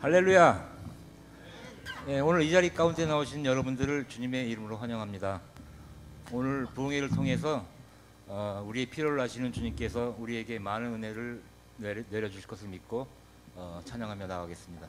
할렐루야. 예, 오늘 이 자리 가운데 나오신 여러분들을 주님의 이름으로 환영합니다. 오늘 부흥회를 통해서 우리의 필요를 아시는 주님께서 우리에게 많은 은혜를 내려주실 것을 믿고 찬양하며 나가겠습니다.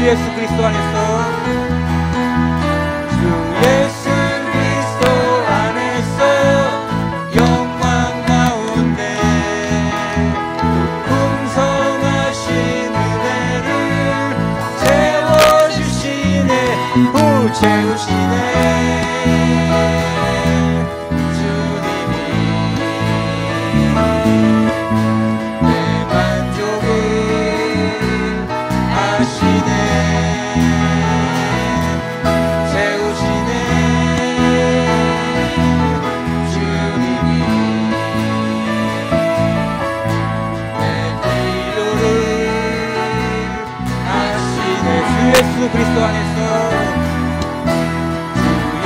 예수 그리스도 안에서 영광 가운데 풍성하신 은혜를 채워주시네. 채우시네. 주님이 내 만족을 하시네. 예수 그리스도 안에서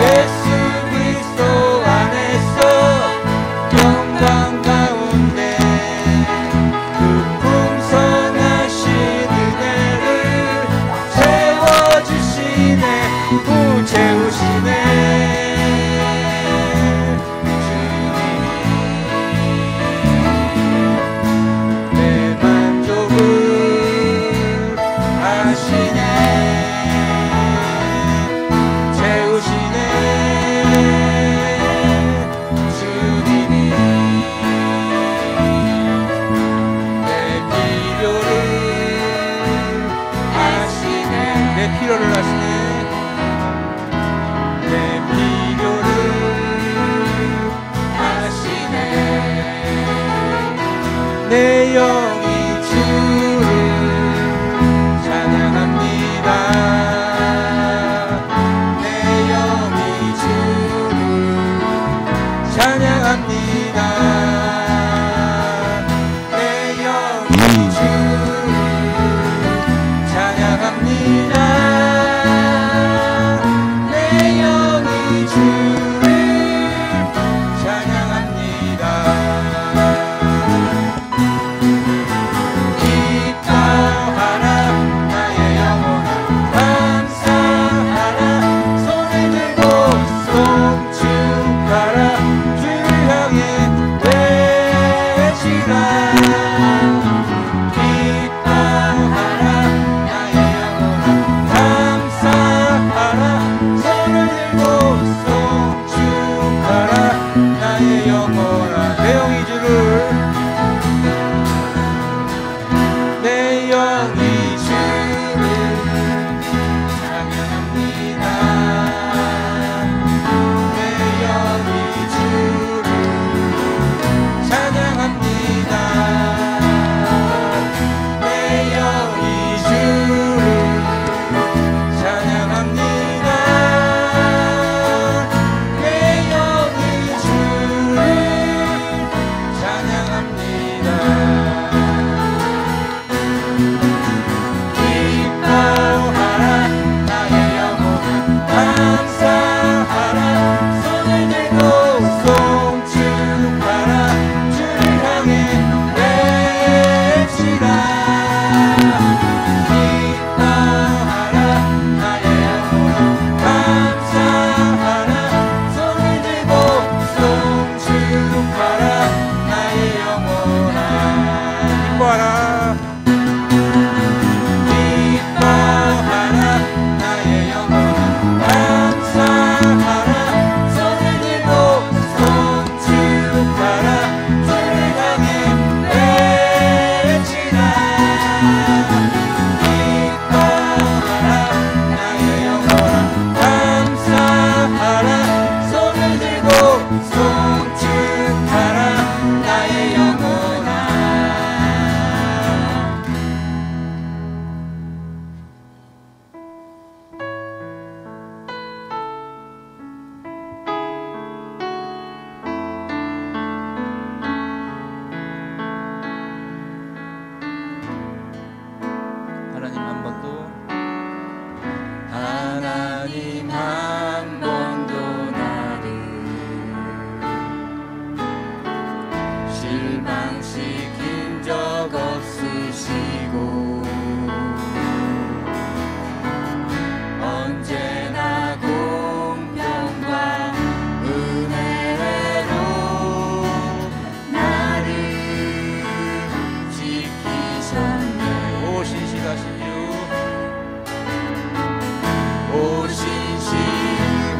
예수 그리스도 안에서 영광 가운데 그 풍성하신 은혜를 채워주시네. 채우시네. 주님이 내 만족을 하시네. 필요를 하시네. 내 필요를 하시네. 내 영이 주를 찬양합니다. 내 영이 주를 찬양합니다. 내 영이 주를 찬양합니다. 기뻐하라 나의 영혼아.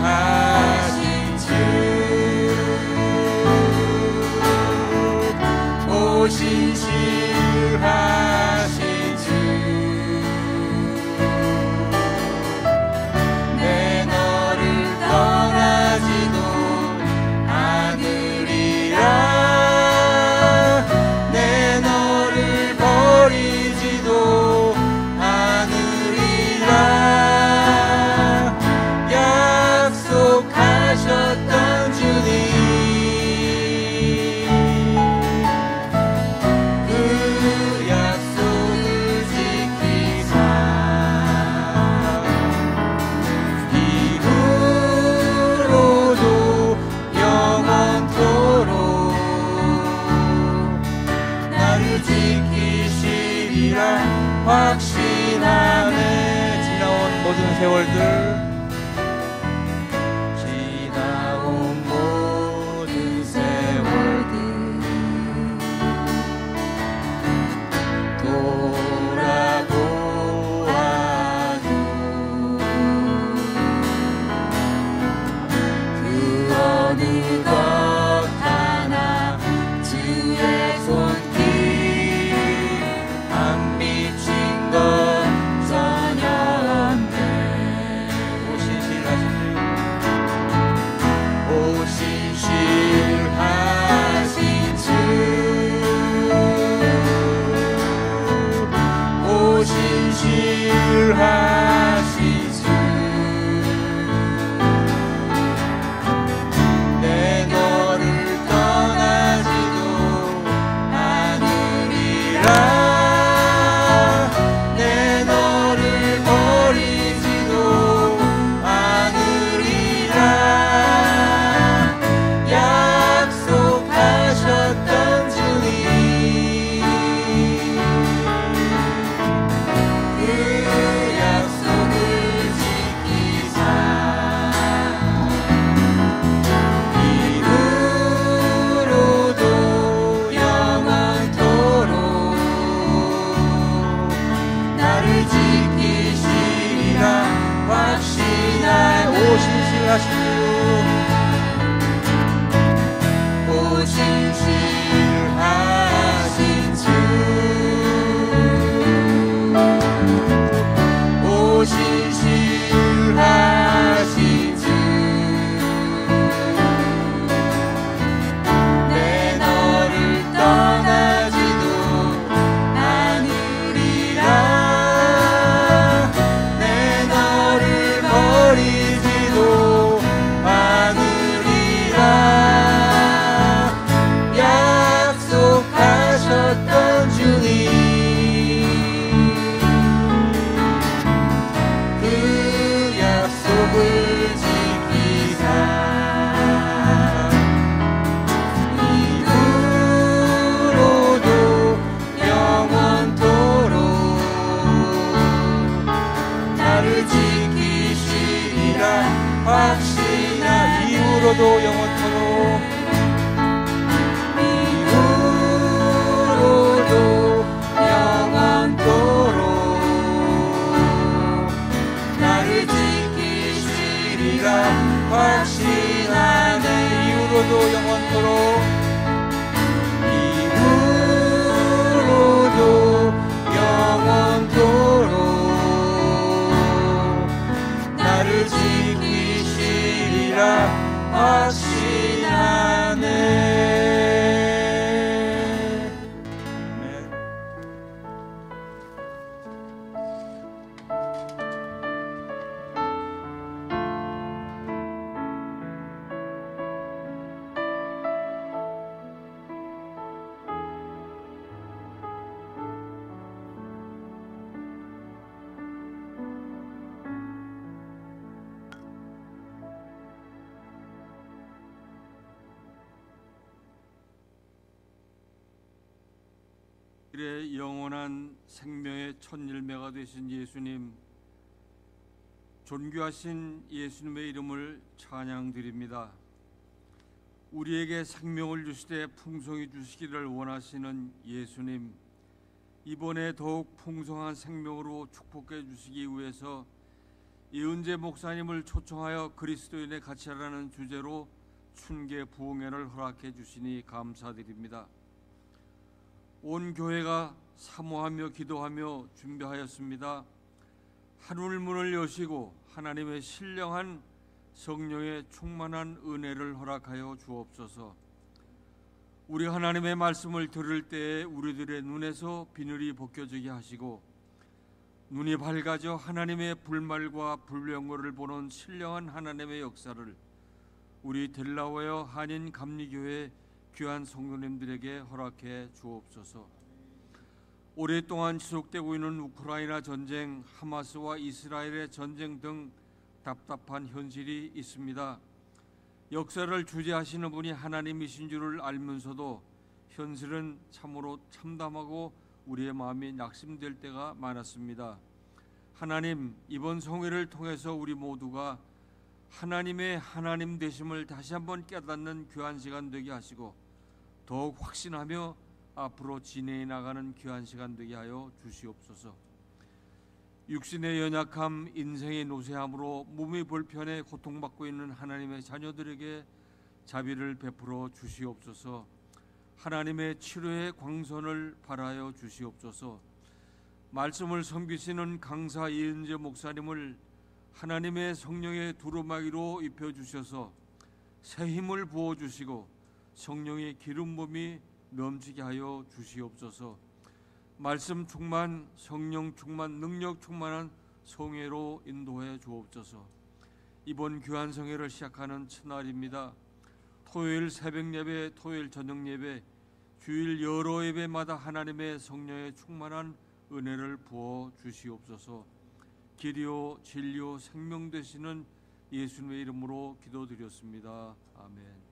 오신실하신 주 오신실하신 주 내 너를 떠나지도 않으리라 내 너를 버리지도 않으리라 약속하셨던 주님 그 약속을 지키사 이후로도 영원토록 나를 지키시리라 확신하네 지나온 모든 세월들 지나온 모든 세월들 돌아보아도 그 어느 것 하나 주의 손길 안 비친 것 전혀 없네 오신실하신 주 오신실하신 주 내 너를 떠나지도 않으리라 내 너를 버리지도 않으리라 약속하셨던 주님 그 약속을 지키사 이후로도 영원토록 나를 지키시리라 확신하 오신실하신 주 오신실하신 주 오신실하신 주 내 너를 떠나지도 않으리라 내 너를 버리지도 않으리라 약속하셨던 주님 그 약속을 지키사 이후로도 영원토록 나를 지키시리라 확신하 이후로도 영원토록 이후로도 영원토록 나를 지키시리라 확신하네 이후로도 영원토록 이후로도 영원토록 나를 지키시리라 확신하네 아멘. 길의 영원한 생명의 첫 열매가 되신 예수님, 존귀하신 예수님의 이름을 찬양드립니다. 우리에게 생명을 주시되 풍성히 주시기를 원하시는 예수님, 이번에 더욱 풍성한 생명으로 축복해 주시기 위해서 이은재 목사님을 초청하여 그리스도인의 가치라는 주제로 춘계 부흥회를 허락해 주시니 감사드립니다. 온 교회가 사모하며 기도하며 준비하였습니다. 하늘 문을 여시고 하나님의 신령한 성령의 충만한 은혜를 허락하여 주옵소서. 우리 하나님의 말씀을 들을 때에 우리들의 눈에서 비늘이 벗겨지게 하시고 눈이 밝아져 하나님의 불말과 불명호를 보는 신령한 하나님의 역사를 우리 델라웨어 한인 감리교회 귀한 성도님들에게 허락해 주옵소서. 오랫동안 지속되고 있는 우크라이나 전쟁, 하마스와 이스라엘의 전쟁 등 답답한 현실이 있습니다. 역사를 주재하시는 분이 하나님이신 줄을 알면서도 현실은 참으로 참담하고 우리의 마음이 낙심될 때가 많았습니다. 하나님, 이번 성회를 통해서 우리 모두가 하나님의 하나님 되심을 다시 한번 깨닫는 귀한 시간 되게 하시고 더욱 확신하며 앞으로 진행해 나가는 귀한 시간 되게 하여 주시옵소서. 육신의 연약함, 인생의 노쇠함으로 몸이 불편해 고통받고 있는 하나님의 자녀들에게 자비를 베풀어 주시옵소서. 하나님의 치료의 광선을 발하여 주시옵소서. 말씀을 섬기시는 강사 이은재 목사님을 하나님의 성령의 두루마기로 입혀주셔서 새 힘을 부어주시고 성령의 기름 부음이 넘치게 하여 주시옵소서. 말씀 충만, 성령 충만, 능력 충만한 성회로 인도해 주옵소서. 이번 귀한 성회를 시작하는 첫날입니다. 토요일 새벽 예배, 토요일 저녁 예배, 주일 여러 예배마다 하나님의 성령의 충만한 은혜를 부어 주시옵소서. 길이요 진리요 생명 되시는 예수님의 이름으로 기도드렸습니다. 아멘.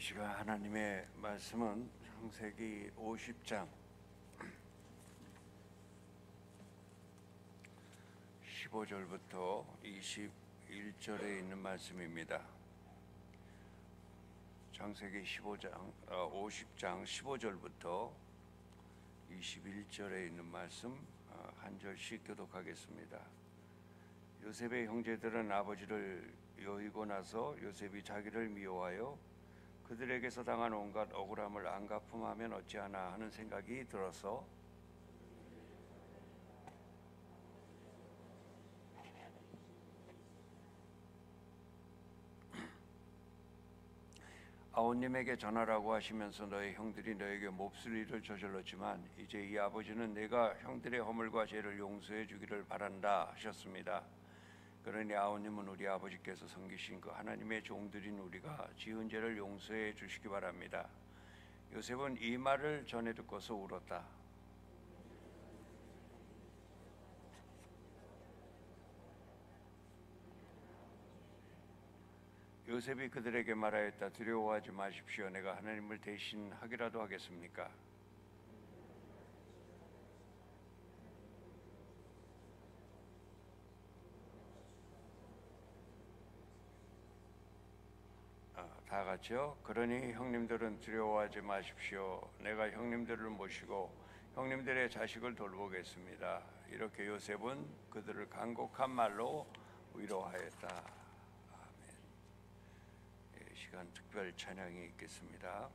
이 시간 하나님의 말씀은 창세기 50장 15절부터 21절에 있는 말씀입니다. 창세기 50장 15절부터 21절에 있는 말씀 한 절씩 교독하겠습니다. 요셉의 형제들은 아버지를 여의고 나서 요셉이 자기를 미워하여 그들에게서 당한 온갖 억울함을 안 갚음하면 어찌하나 하는 생각이 들어서 아우님에게 전하라고 하시면서 너희 형들이 너에게 몹쓸 일을 저질렀지만 이제 이 아버지는 내가 형들의 허물과 죄를 용서해 주기를 바란다 하셨습니다. 그러니 아우님은 우리 아버지께서 섬기신 그 하나님의 종들인 우리가 지은 죄를 용서해 주시기 바랍니다. 요셉은 이 말을 전해 듣고서 울었다. 요셉이 그들에게 말하였다. 두려워하지 마십시오. 내가 하나님을 대신하기라도 하겠습니까? 다 같이요. 그러니 형님들은 두려워하지 마십시오. 내가 형님들을 모시고 형님들의 자식을 돌보겠습니다. 이렇게 요셉은 그들을 간곡한 말로 위로하였다. 아멘. 이 시간 특별 찬양이 있겠습니다.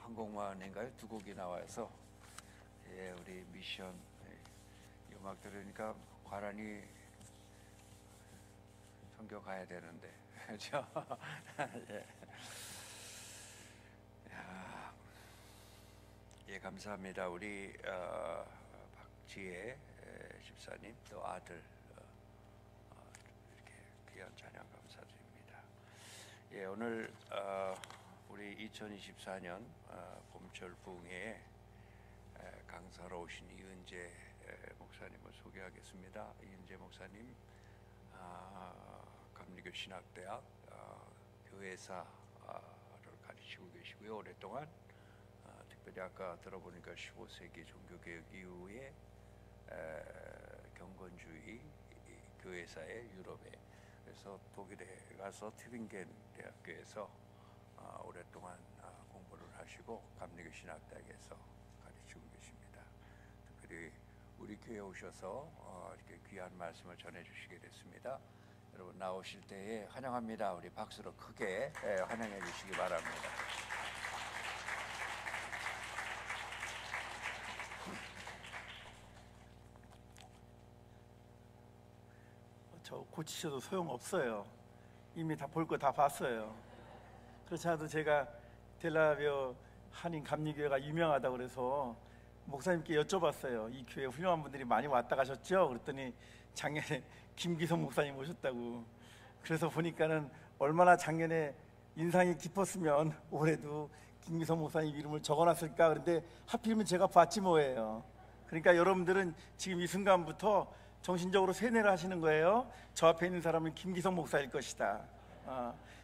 한 곡만인가요? 두 곡이 나와서 예, 우리 미션 이 음악 들으니까 과란이 선교 가야 되는데 그렇죠? 예. 예, 감사합니다. 우리 박지혜 집사님 또 아들 이렇게 귀한 찬양 감사드립니다. 예, 오늘 우리 2024년 봄철 부흥회에 강사로 오신 이은재 목사님을 소개하겠습니다. 이은재 목사님 감리교 신학대학 교회사를 가르치고 계시고요. 오랫동안 특별히 아까 들어보니까 15세기 종교개혁 이후에 경건주의 교회사의 유럽에 그래서 독일에 가서 튜빙겐 대학교에서 오랫동안 공부를 하시고 감리교 신학대학에서 가르치고 계십니다. 특별히 우리 교회에 오셔서 이렇게 귀한 말씀을 전해주시게 됐습니다. 여러분 나오실 때에 환영합니다. 우리 박수로 크게 환영해 주시기 바랍니다. 저 고치셔도 소용없어요. 이미 다 볼 거 다 봤어요. 그렇지 않아도 제가 델라베어 한인 감리교회가 유명하다고 그래서 목사님께 여쭤봤어요. 이 교회 훌륭한 분들이 많이 왔다 가셨죠? 그랬더니 작년에 김기성 목사님 오셨다고. 그래서 보니까는 얼마나 작년에 인상이 깊었으면 올해도 김기성 목사님 이름을 적어놨을까. 그런데 하필이면 제가 봤지 뭐예요. 그러니까 여러분들은 지금 이 순간부터 정신적으로 세뇌를 하시는 거예요. 저 앞에 있는 사람은 김기성 목사일 것이다.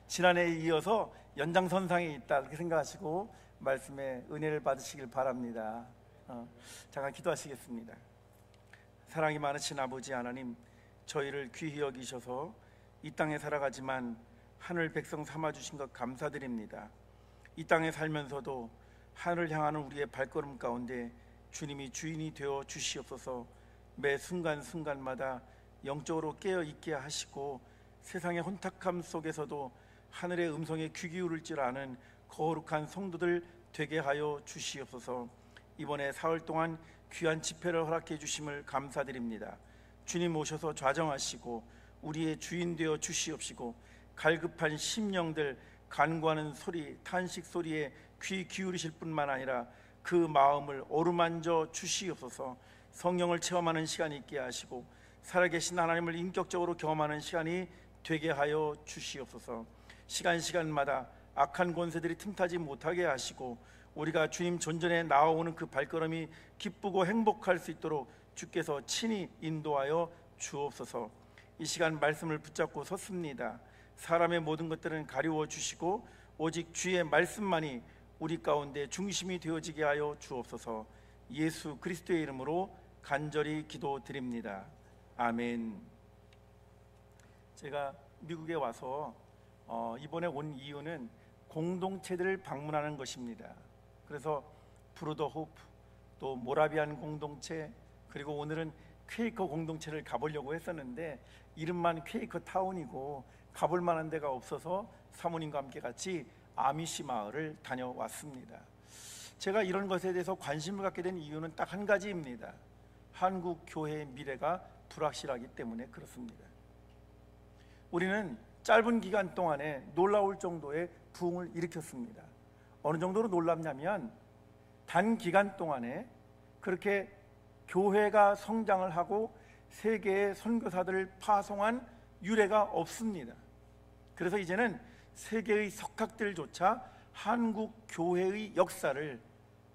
지난해에 이어서 연장선상에 있다 이렇게 생각하시고 말씀에 은혜를 받으시길 바랍니다. 잠깐 기도하시겠습니다. 사랑이 많으신 아버지 하나님, 저희를 귀히 여기셔서 이 땅에 살아가지만 하늘 백성 삼아주신 것 감사드립니다. 이 땅에 살면서도 하늘을 향하는 우리의 발걸음 가운데 주님이 주인이 되어 주시옵소서. 매 순간순간마다 영적으로 깨어있게 하시고 세상의 혼탁함 속에서도 하늘의 음성에 귀 기울일 줄 아는 거룩한 성도들 되게 하여 주시옵소서. 이번에 사흘 동안 귀한 집회를 허락해 주심을 감사드립니다. 주님 오셔서 좌정하시고 우리의 주인 되어 주시옵시고 갈급한 심령들 간구하는 소리, 탄식 소리에 귀 기울이실 뿐만 아니라 그 마음을 어루만져 주시옵소서. 성령을 체험하는 시간이 있게 하시고 살아계신 하나님을 인격적으로 경험하는 시간이 되게 하여 주시옵소서. 시간마다 악한 권세들이 틈타지 못하게 하시고 우리가 주님 존전에 나아오는 그 발걸음이 기쁘고 행복할 수 있도록 주께서 친히 인도하여 주옵소서. 이 시간 말씀을 붙잡고 섰습니다. 사람의 모든 것들은 가리워 주시고 오직 주의 말씀만이 우리 가운데 중심이 되어지게 하여 주옵소서. 예수 그리스도의 이름으로 간절히 기도드립니다. 아멘. 제가 미국에 와서 이번에 온 이유는 공동체들을 방문하는 것입니다. 그래서 브루더 호프, 또 모라비안 공동체, 그리고 오늘은 퀘이커 공동체를 가보려고 했었는데 이름만 퀘이커 타운이고 가볼 만한 데가 없어서 사모님과 함께 같이 아미시 마을을 다녀왔습니다. 제가 이런 것에 대해서 관심을 갖게 된 이유는 딱 한 가지입니다. 한국 교회의 미래가 불확실하기 때문에 그렇습니다. 우리는 짧은 기간 동안에 놀라울 정도의 부흥을 일으켰습니다. 어느 정도로 놀랍냐면 단기간 동안에 그렇게 교회가 성장을 하고 세계의 선교사들을 파송한 유례가 없습니다. 그래서 이제는 세계의 석학들조차 한국 교회의 역사를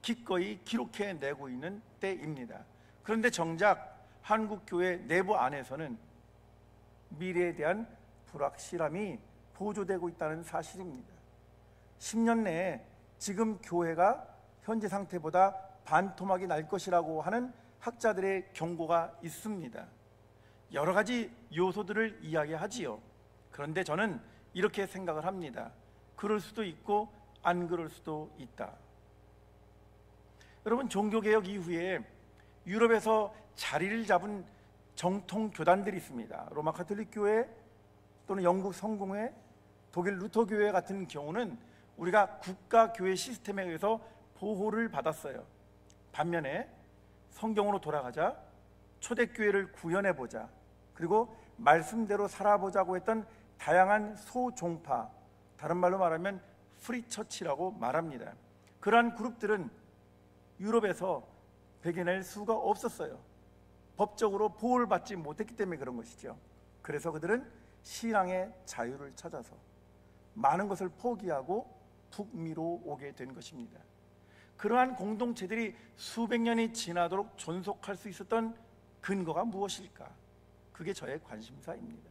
기꺼이 기록해내고 있는 때입니다. 그런데 정작 한국 교회 내부 안에서는 미래에 대한 불확실함이 보조되고 있다는 사실입니다. 10년 내에 지금 교회가 현재 상태보다 반토막이 날 것이라고 하는 학자들의 경고가 있습니다. 여러 가지 요소들을 이야기하지요. 그런데 저는 이렇게 생각을 합니다. 그럴 수도 있고 안 그럴 수도 있다. 여러분, 종교개혁 이후에 유럽에서 자리를 잡은 정통 교단들이 있습니다. 로마 가톨릭 교회 또는 영국 성공회, 독일 루터 교회 같은 경우는 우리가 국가 교회 시스템에 의해서 보호를 받았어요. 반면에 성경으로 돌아가자, 초대교회를 구현해보자, 그리고 말씀대로 살아보자고 했던 다양한 소종파, 다른 말로 말하면 프리처치라고 말합니다. 그러한 그룹들은 유럽에서 배겨낼 수가 없었어요. 법적으로 보호를 받지 못했기 때문에 그런 것이죠. 그래서 그들은 신앙의 자유를 찾아서 많은 것을 포기하고 북미로 오게 된 것입니다. 그러한 공동체들이 수백 년이 지나도록 존속할 수 있었던 근거가 무엇일까? 그게 저의 관심사입니다.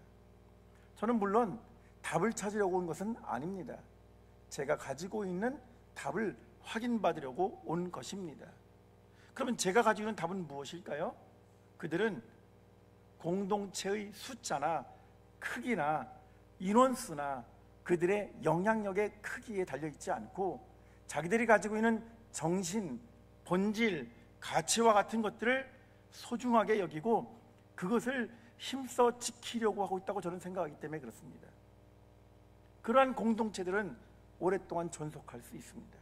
저는 물론 답을 찾으려고 온 것은 아닙니다. 제가 가지고 있는 답을 확인받으려고 온 것입니다. 그러면 제가 가지고 있는 답은 무엇일까요? 그들은 공동체의 숫자나 크기나 인원수나 그들의 영향력의 크기에 달려있지 않고 자기들이 가지고 있는 정신, 본질, 가치와 같은 것들을 소중하게 여기고 그것을 힘써 지키려고 하고 있다고 저는 생각하기 때문에 그렇습니다. 그러한 공동체들은 오랫동안 존속할 수 있습니다.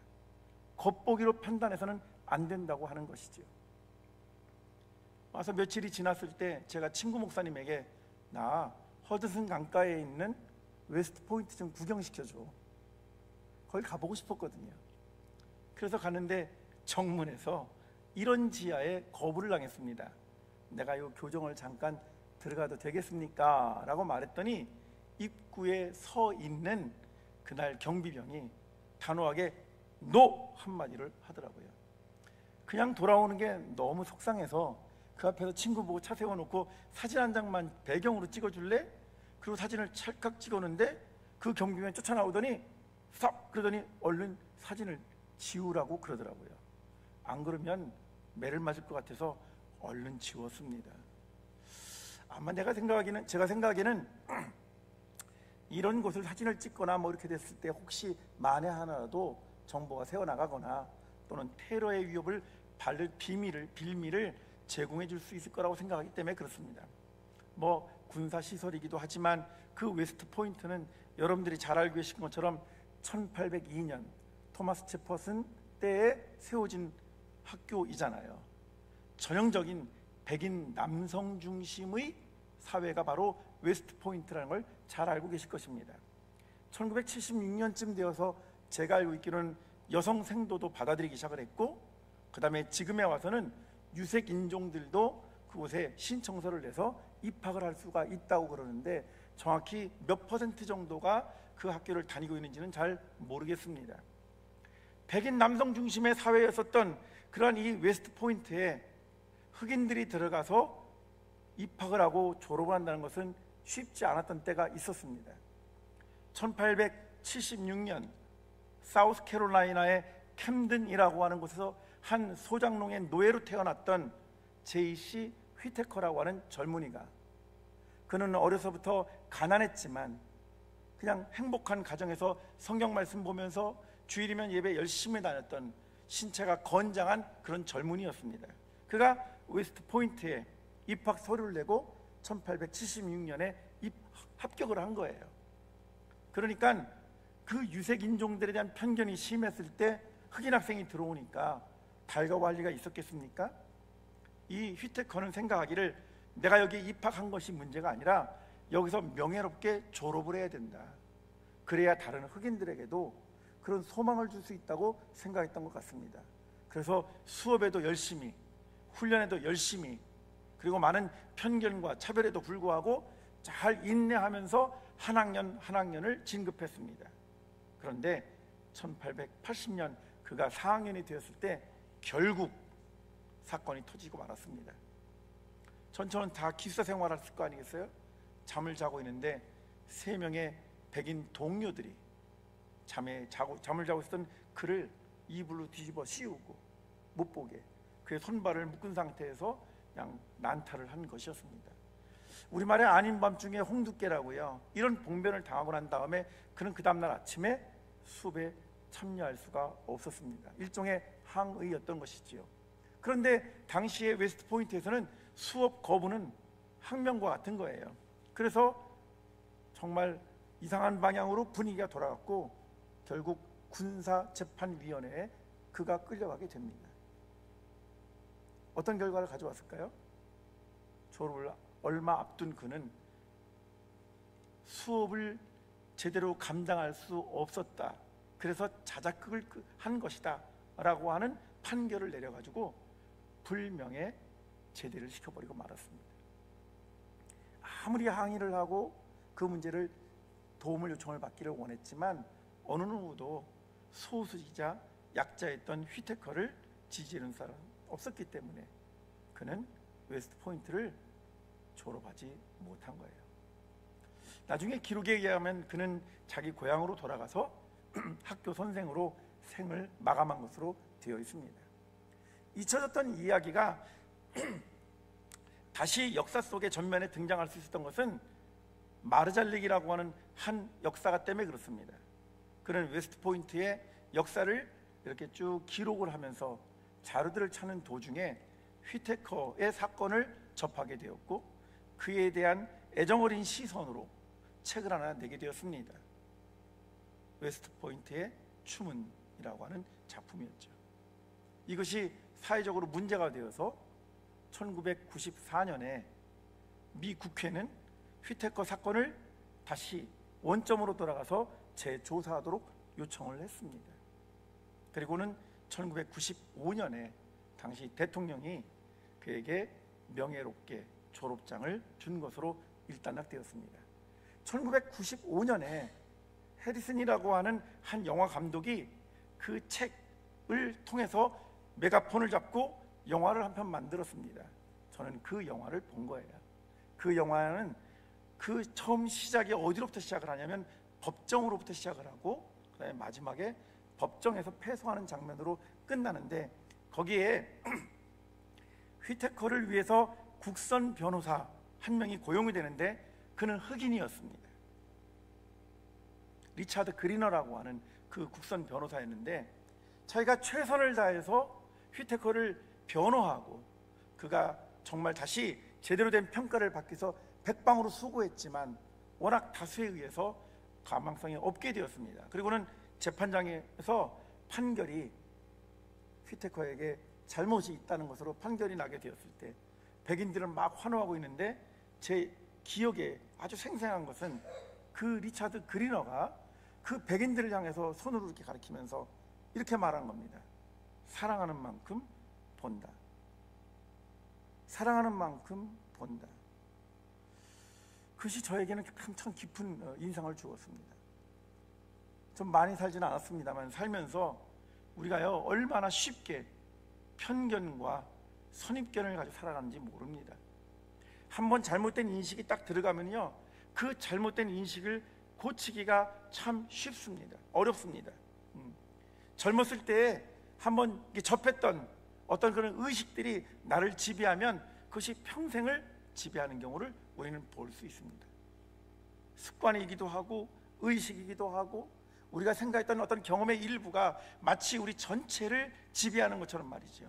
겉보기로 판단해서는 안 된다고 하는 것이죠. 와서 며칠이 지났을 때 제가 친구 목사님에게 나 허드슨 강가에 있는 웨스트 포인트 좀 구경시켜줘. 거기 가보고 싶었거든요. 그래서 갔는데 정문에서 이런 지하에 거부를 당했습니다. 내가 이 교정을 잠깐 들어가도 되겠습니까? 라고 말했더니 입구에 서 있는 그날 경비병이 단호하게 NO! 한마디를 하더라고요. 그냥 돌아오는 게 너무 속상해서 그 앞에서 친구 보고 차 세워놓고 사진 한 장만 배경으로 찍어줄래? 그리고 사진을 찰칵 찍었는데 그 경비병이 쫓아나오더니 스톱! 그러더니 얼른 사진을 지우라고 그러더라고요. 안 그러면 매를 맞을 것 같아서 얼른 지웠습니다. 아마 제가 생각하기에는 이런 곳을 사진을 찍거나 뭐 이렇게 됐을 때 혹시 만에 하나라도 정보가 새어나가거나 또는 테러의 위협을 받을 빌미를 제공해 줄 수 있을 거라고 생각하기 때문에 그렇습니다. 뭐 군사시설이기도 하지만 그 웨스트 포인트는 여러분들이 잘 알고 계신 것처럼 1802년 토마스 제퍼슨 때에 세워진 학교이잖아요. 전형적인 백인 남성 중심의 사회가 바로 웨스트 포인트라는 걸 잘 알고 계실 것입니다. 1976년쯤 되어서 제가 알고 있기로는 여성 생도도 받아들이기 시작을 했고 그 다음에 지금에 와서는 유색 인종들도 그곳에 신청서를 내서 입학을 할 수가 있다고 그러는데 정확히 몇 퍼센트 정도가 그 학교를 다니고 있는지는 잘 모르겠습니다. 백인 남성 중심의 사회였었던 그러한 이 웨스트 포인트에 흑인들이 들어가서 입학을 하고 졸업을 한다는 것은 쉽지 않았던 때가 있었습니다. 1876년 사우스캐롤라이나의 캠든이라고 하는 곳에서 한 소장농의 노예로 태어났던 J.C. 휘테커라고 하는 젊은이가, 그는 어려서부터 가난했지만 그냥 행복한 가정에서 성경 말씀 보면서 주일이면 예배 열심히 다녔던 신체가 건장한 그런 젊은이였습니다. 그가 웨스트 포인트에 입학 서류를 내고 1876년에 합격을 한 거예요. 그러니까 그 유색 인종들에 대한 편견이 심했을 때 흑인 학생이 들어오니까 달가워할 리가 있었겠습니까? 이 휘테커는 생각하기를 내가 여기 입학한 것이 문제가 아니라 여기서 명예롭게 졸업을 해야 된다. 그래야 다른 흑인들에게도 그런 소망을 줄 수 있다고 생각했던 것 같습니다. 그래서 수업에도 열심히, 훈련에도 열심히, 그리고 많은 편견과 차별에도 불구하고 잘 인내하면서 한 학년 한 학년을 진급했습니다. 그런데 1880년 그가 4학년이 되었을 때 결국 사건이 터지고 말았습니다. 전처는 다 기숙사 생활했을 거 아니겠어요? 잠을 자고 있는데 3명의 백인 동료들이 잠을 자고 있었던 그를 이불로 뒤집어 씌우고 못 보게 그의 손발을 묶은 상태에서 그냥 난타를 한 것이었습니다. 우리말에 아닌 밤중에 홍두깨라고요. 이런 봉변을 당하고 난 다음에 그는 그 다음날 아침에 수업에 참여할 수가 없었습니다. 일종의 항의였던 것이지요. 그런데 당시의 웨스트 포인트에서는 수업 거부는 항명과 같은 거예요. 그래서 정말 이상한 방향으로 분위기가 돌아갔고 결국 군사재판위원회에 그가 끌려가게 됩니다. 어떤 결과를 가져왔을까요? 졸업을 얼마 앞둔 그는 수업을 제대로 감당할 수 없었다, 그래서 자작극을 한 것이다 라고 하는 판결을 내려가지고 불명예 제대를 시켜버리고 말았습니다. 아무리 항의를 하고 그 문제를 도움을 요청을 받기를 원했지만 어느 누구도 소수이자 약자였던 휘테커를 지지하는 사람 없었기 때문에 그는 웨스트 포인트를 졸업하지 못한 거예요. 나중에 기록에 의하면 그는 자기 고향으로 돌아가서 학교 선생으로 생을 마감한 것으로 되어 있습니다. 잊혀졌던 이야기가 다시 역사 속의 전면에 등장할 수 있었던 것은 마르잘릭이라고 하는 한 역사가 때문에 그렇습니다. 그는 웨스트 포인트의 역사를 이렇게 쭉 기록을 하면서 자료들을 찾는 도중에 휘테커의 사건을 접하게 되었고 그에 대한 애정어린 시선으로 책을 하나 내게 되었습니다. 웨스트 포인트의 추문이라고 하는 작품이었죠. 이것이 사회적으로 문제가 되어서 1994년에 미 국회는 휘테커 사건을 다시 원점으로 돌아가서 재조사하도록 요청을 했습니다. 그리고는 1995년에 당시 대통령이 그에게 명예롭게 졸업장을 준 것으로 일단락되었습니다. 1995년에 해리슨이라고 하는 한 영화 감독이 그 책을 통해서 메가폰을 잡고 영화를 한 편 만들었습니다. 저는 그 영화를 본 거예요. 그 영화는 그 처음 시작이 어디로부터 시작을 하냐면 법정으로부터 시작을 하고 그다음에 마지막에 법정에서 패소하는 장면으로 끝나는데 거기에 휘테커를 위해서 국선 변호사 한 명이 고용이 되는데 그는 흑인이었습니다. 리차드 그리너라고 하는 그 국선 변호사였는데 자기가 최선을 다해서 휘테커를 변호하고 그가 정말 다시 제대로 된 평가를 받기 위해서 백방으로 수고했지만 워낙 다수에 의해서 가망성이 없게 되었습니다. 그리고는 재판장에서 판결이 휘테커에게 잘못이 있다는 것으로 판결이 나게 되었을 때 백인들은 막 환호하고 있는데 제 기억에 아주 생생한 것은 그 리차드 그리너가 그 백인들을 향해서 손으로 이렇게 가리키면서 이렇게 말한 겁니다. 사랑하는 만큼 본다. 사랑하는 만큼 본다. 그것이 저에게는 참 깊은 인상을 주었습니다. 좀 많이 살지는 않았습니다만 살면서 우리가요 얼마나 쉽게 편견과 선입견을 가지고 살아가는지 모릅니다. 한번 잘못된 인식이 딱 들어가면요 그 잘못된 인식을 고치기가 참 쉽습니다. 어렵습니다. 젊었을 때 한번 접했던 어떤 그런 의식들이 나를 지배하면 그것이 평생을 지배하는 경우를 우리는 볼 수 있습니다. 습관이기도 하고 의식이기도 하고 우리가 생각했던 어떤 경험의 일부가 마치 우리 전체를 지배하는 것처럼 말이죠.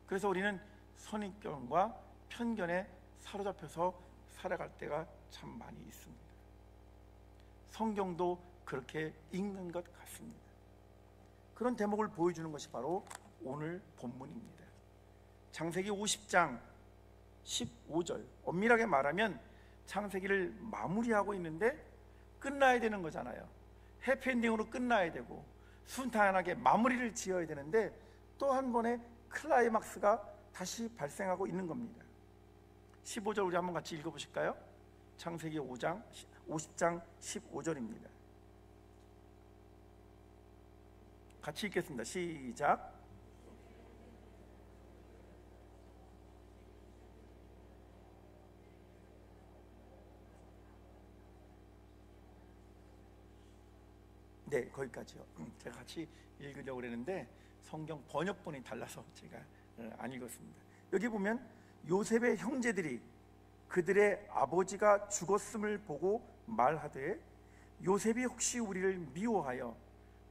그래서 우리는 선입견과 편견에 사로잡혀서 살아갈 때가 참 많이 있습니다. 성경도 그렇게 읽는 것 같습니다. 그런 대목을 보여주는 것이 바로 오늘 본문입니다. 창세기 50장 15절 엄밀하게 말하면 창세기를 마무리하고 있는데 끝나야 되는 거잖아요. 해피엔딩으로 끝나야 되고 순탄하게 마무리를 지어야 되는데 또 한 번의 클라이막스가 다시 발생하고 있는 겁니다. 15절 우리 한번 같이 읽어보실까요? 창세기 50장 15절입니다. 같이 읽겠습니다. 시작. 네, 거기까지요. 제가 같이 읽으려고 그랬는데 성경 번역본이 달라서 제가 안 읽었습니다. 여기 보면 요셉의 형제들이 그들의 아버지가 죽었음을 보고 말하되 요셉이 혹시 우리를 미워하여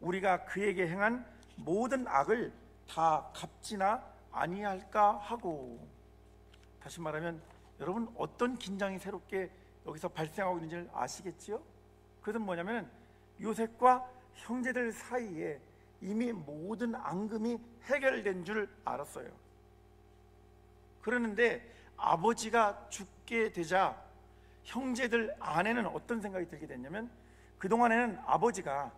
우리가 그에게 행한 모든 악을 다 갚지나 아니할까 하고. 다시 말하면 여러분 어떤 긴장이 새롭게 여기서 발생하고 있는지를 아시겠지요? 그것은 뭐냐면 요셉과 형제들 사이에 이미 모든 앙금이 해결된 줄 알았어요. 그러는데 아버지가 죽게 되자 형제들 안에는 어떤 생각이 들게 됐냐면, 그동안에는 아버지가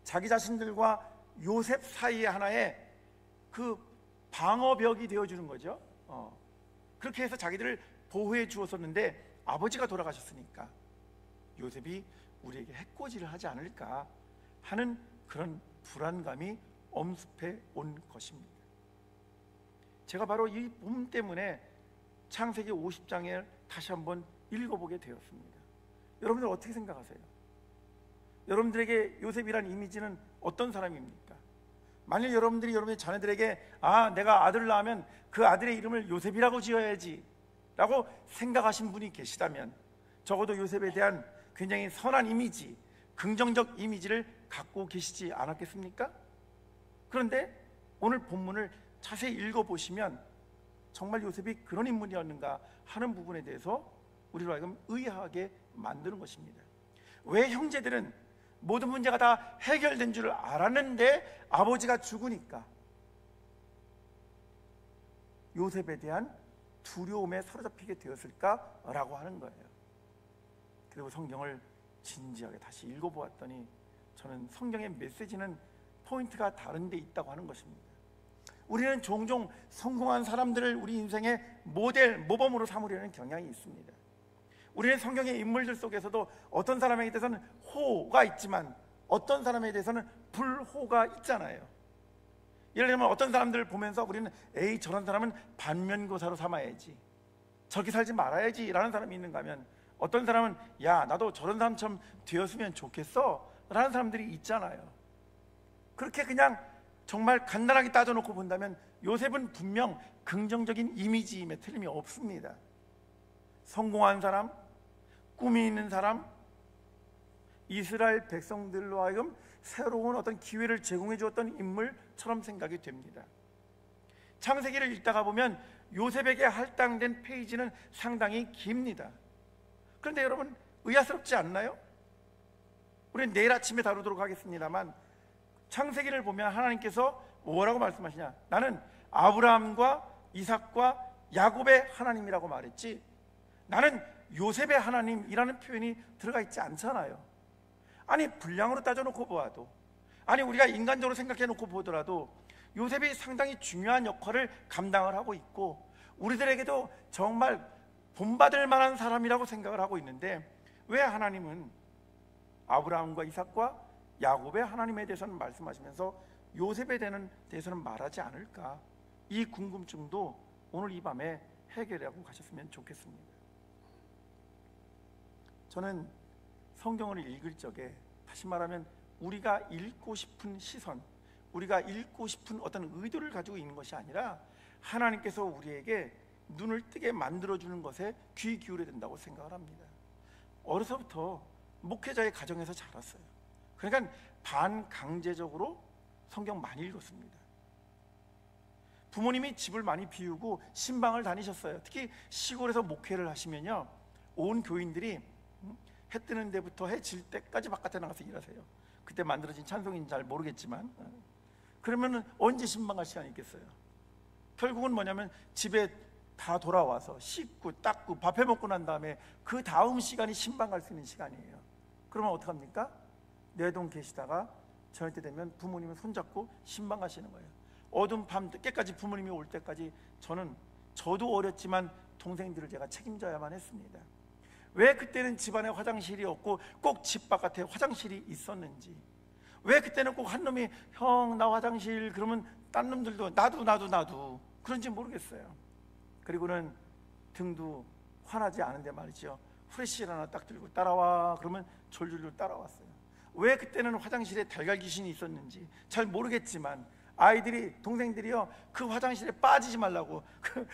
자기 자신들과 요셉 사이에 하나의 그 방어벽이 되어주는 거죠. 그렇게 해서 자기들을 보호해 주었었는데, 아버지가 돌아가셨으니까 요셉이 우리에게 해코지를 하지 않을까 하는 그런 불안감이 엄습해 온 것입니다. 제가 바로 이 봄 때문에 창세기 50장을 다시 한번 읽어보게 되었습니다. 여러분들 어떻게 생각하세요? 여러분들에게 요셉이란 이미지는 어떤 사람입니까? 만일 여러분들이 여러분의 자녀들에게 내가 아들을 낳으면 그 아들의 이름을 요셉이라고 지어야지 라고 생각하신 분이 계시다면, 적어도 요셉에 대한 굉장히 선한 이미지, 긍정적 이미지를 갖고 계시지 않았겠습니까? 그런데 오늘 본문을 자세히 읽어보시면 정말 요셉이 그런 인물이었는가 하는 부분에 대해서 우리로 하여금 의아하게 만드는 것입니다. 왜 형제들은 모든 문제가 다 해결된 줄 알았는데 아버지가 죽으니까 요셉에 대한 두려움에 사로잡히게 되었을까라고 하는 거예요. 그리고 성경을 진지하게 다시 읽어보았더니 저는 성경의 메시지는 포인트가 다른 데 있다고 하는 것입니다. 우리는 종종 성공한 사람들을 우리 인생의 모델, 모범으로 삼으려는 경향이 있습니다. 우리는 성경의 인물들 속에서도 어떤 사람에게 대해서는 호가 있지만 어떤 사람에 대해서는 불호가 있잖아요. 예를 들면 어떤 사람들을 보면서 우리는 에이, 저런 사람은 반면교사로 삼아야지, 저렇게 살지 말아야지 라는 사람이 있는가 하면, 어떤 사람은 야, 나도 저런 사람처럼 되었으면 좋겠어 라는 사람들이 있잖아요. 그렇게 그냥 정말 간단하게 따져놓고 본다면 요셉은 분명 긍정적인 이미지임에 틀림이 없습니다. 성공한 사람, 꿈이 있는 사람, 이스라엘 백성들로 하여금 새로운 어떤 기회를 제공해 주었던 인물처럼 생각이 됩니다. 창세기를 읽다가 보면 요셉에게 할당된 페이지는 상당히 깁니다. 그런데 여러분, 의아스럽지 않나요? 우리는 내일 아침에 다루도록 하겠습니다만, 창세기를 보면 하나님께서 뭐라고 말씀하시냐, 나는 아브라함과 이삭과 야곱의 하나님이라고 말했지 나는 요셉의 하나님이라는 표현이 들어가 있지 않잖아요. 아니, 분량으로 따져놓고 보아도, 아니 우리가 인간적으로 생각해놓고 보더라도 요셉이 상당히 중요한 역할을 감당을 하고 있고 우리들에게도 정말 본받을 만한 사람이라고 생각을 하고 있는데, 왜 하나님은 아브라함과 이삭과 야곱의 하나님에 대해서는 말씀하시면서 요셉에 대해서는 말하지 않을까? 이 궁금증도 오늘 이 밤에 해결하고 가셨으면 좋겠습니다. 저는 성경을 읽을 적에, 다시 말하면 우리가 읽고 싶은 시선, 우리가 읽고 싶은 어떤 의도를 가지고 있는 것이 아니라 하나님께서 우리에게 눈을 뜨게 만들어주는 것에 귀 기울여야 된다고 생각을 합니다. 어려서부터 목회자의 가정에서 자랐어요. 그러니까 반강제적으로 성경 많이 읽었습니다. 부모님이 집을 많이 비우고 신방을 다니셨어요. 특히 시골에서 목회를 하시면요, 온 교인들이 해 뜨는 데부터 해 질 때까지 바깥에 나가서 일하세요. 그때 만들어진 찬송인지 잘 모르겠지만, 그러면 언제 신방 갈 시간이 있겠어요? 결국은 뭐냐면 집에 다 돌아와서 씻고 닦고 밥 해 먹고 난 다음에 그 다음 시간이 신방 갈 수 있는 시간이에요. 그러면 어떡합니까? 내동 계시다가 저녁 때 되면 부모님을 손잡고 신방 가시는 거예요. 어두운 밤 늦게까지 부모님이 올 때까지 저도 어렸지만 동생들을 제가 책임져야만 했습니다. 왜 그때는 집안에 화장실이 없고 꼭 집 바깥에 화장실이 있었는지, 왜 그때는 꼭 한 놈이 형 나 화장실 그러면 딴 놈들도 나도 그런지 모르겠어요. 그리고는 등도 환하지 않은데 말이죠, 후레쉬를 하나 딱 들고 따라와 그러면 졸졸졸 따라왔어요. 왜 그때는 화장실에 달걀 귀신이 있었는지 잘 모르겠지만 아이들이, 동생들이요, 그 화장실에 빠지지 말라고 그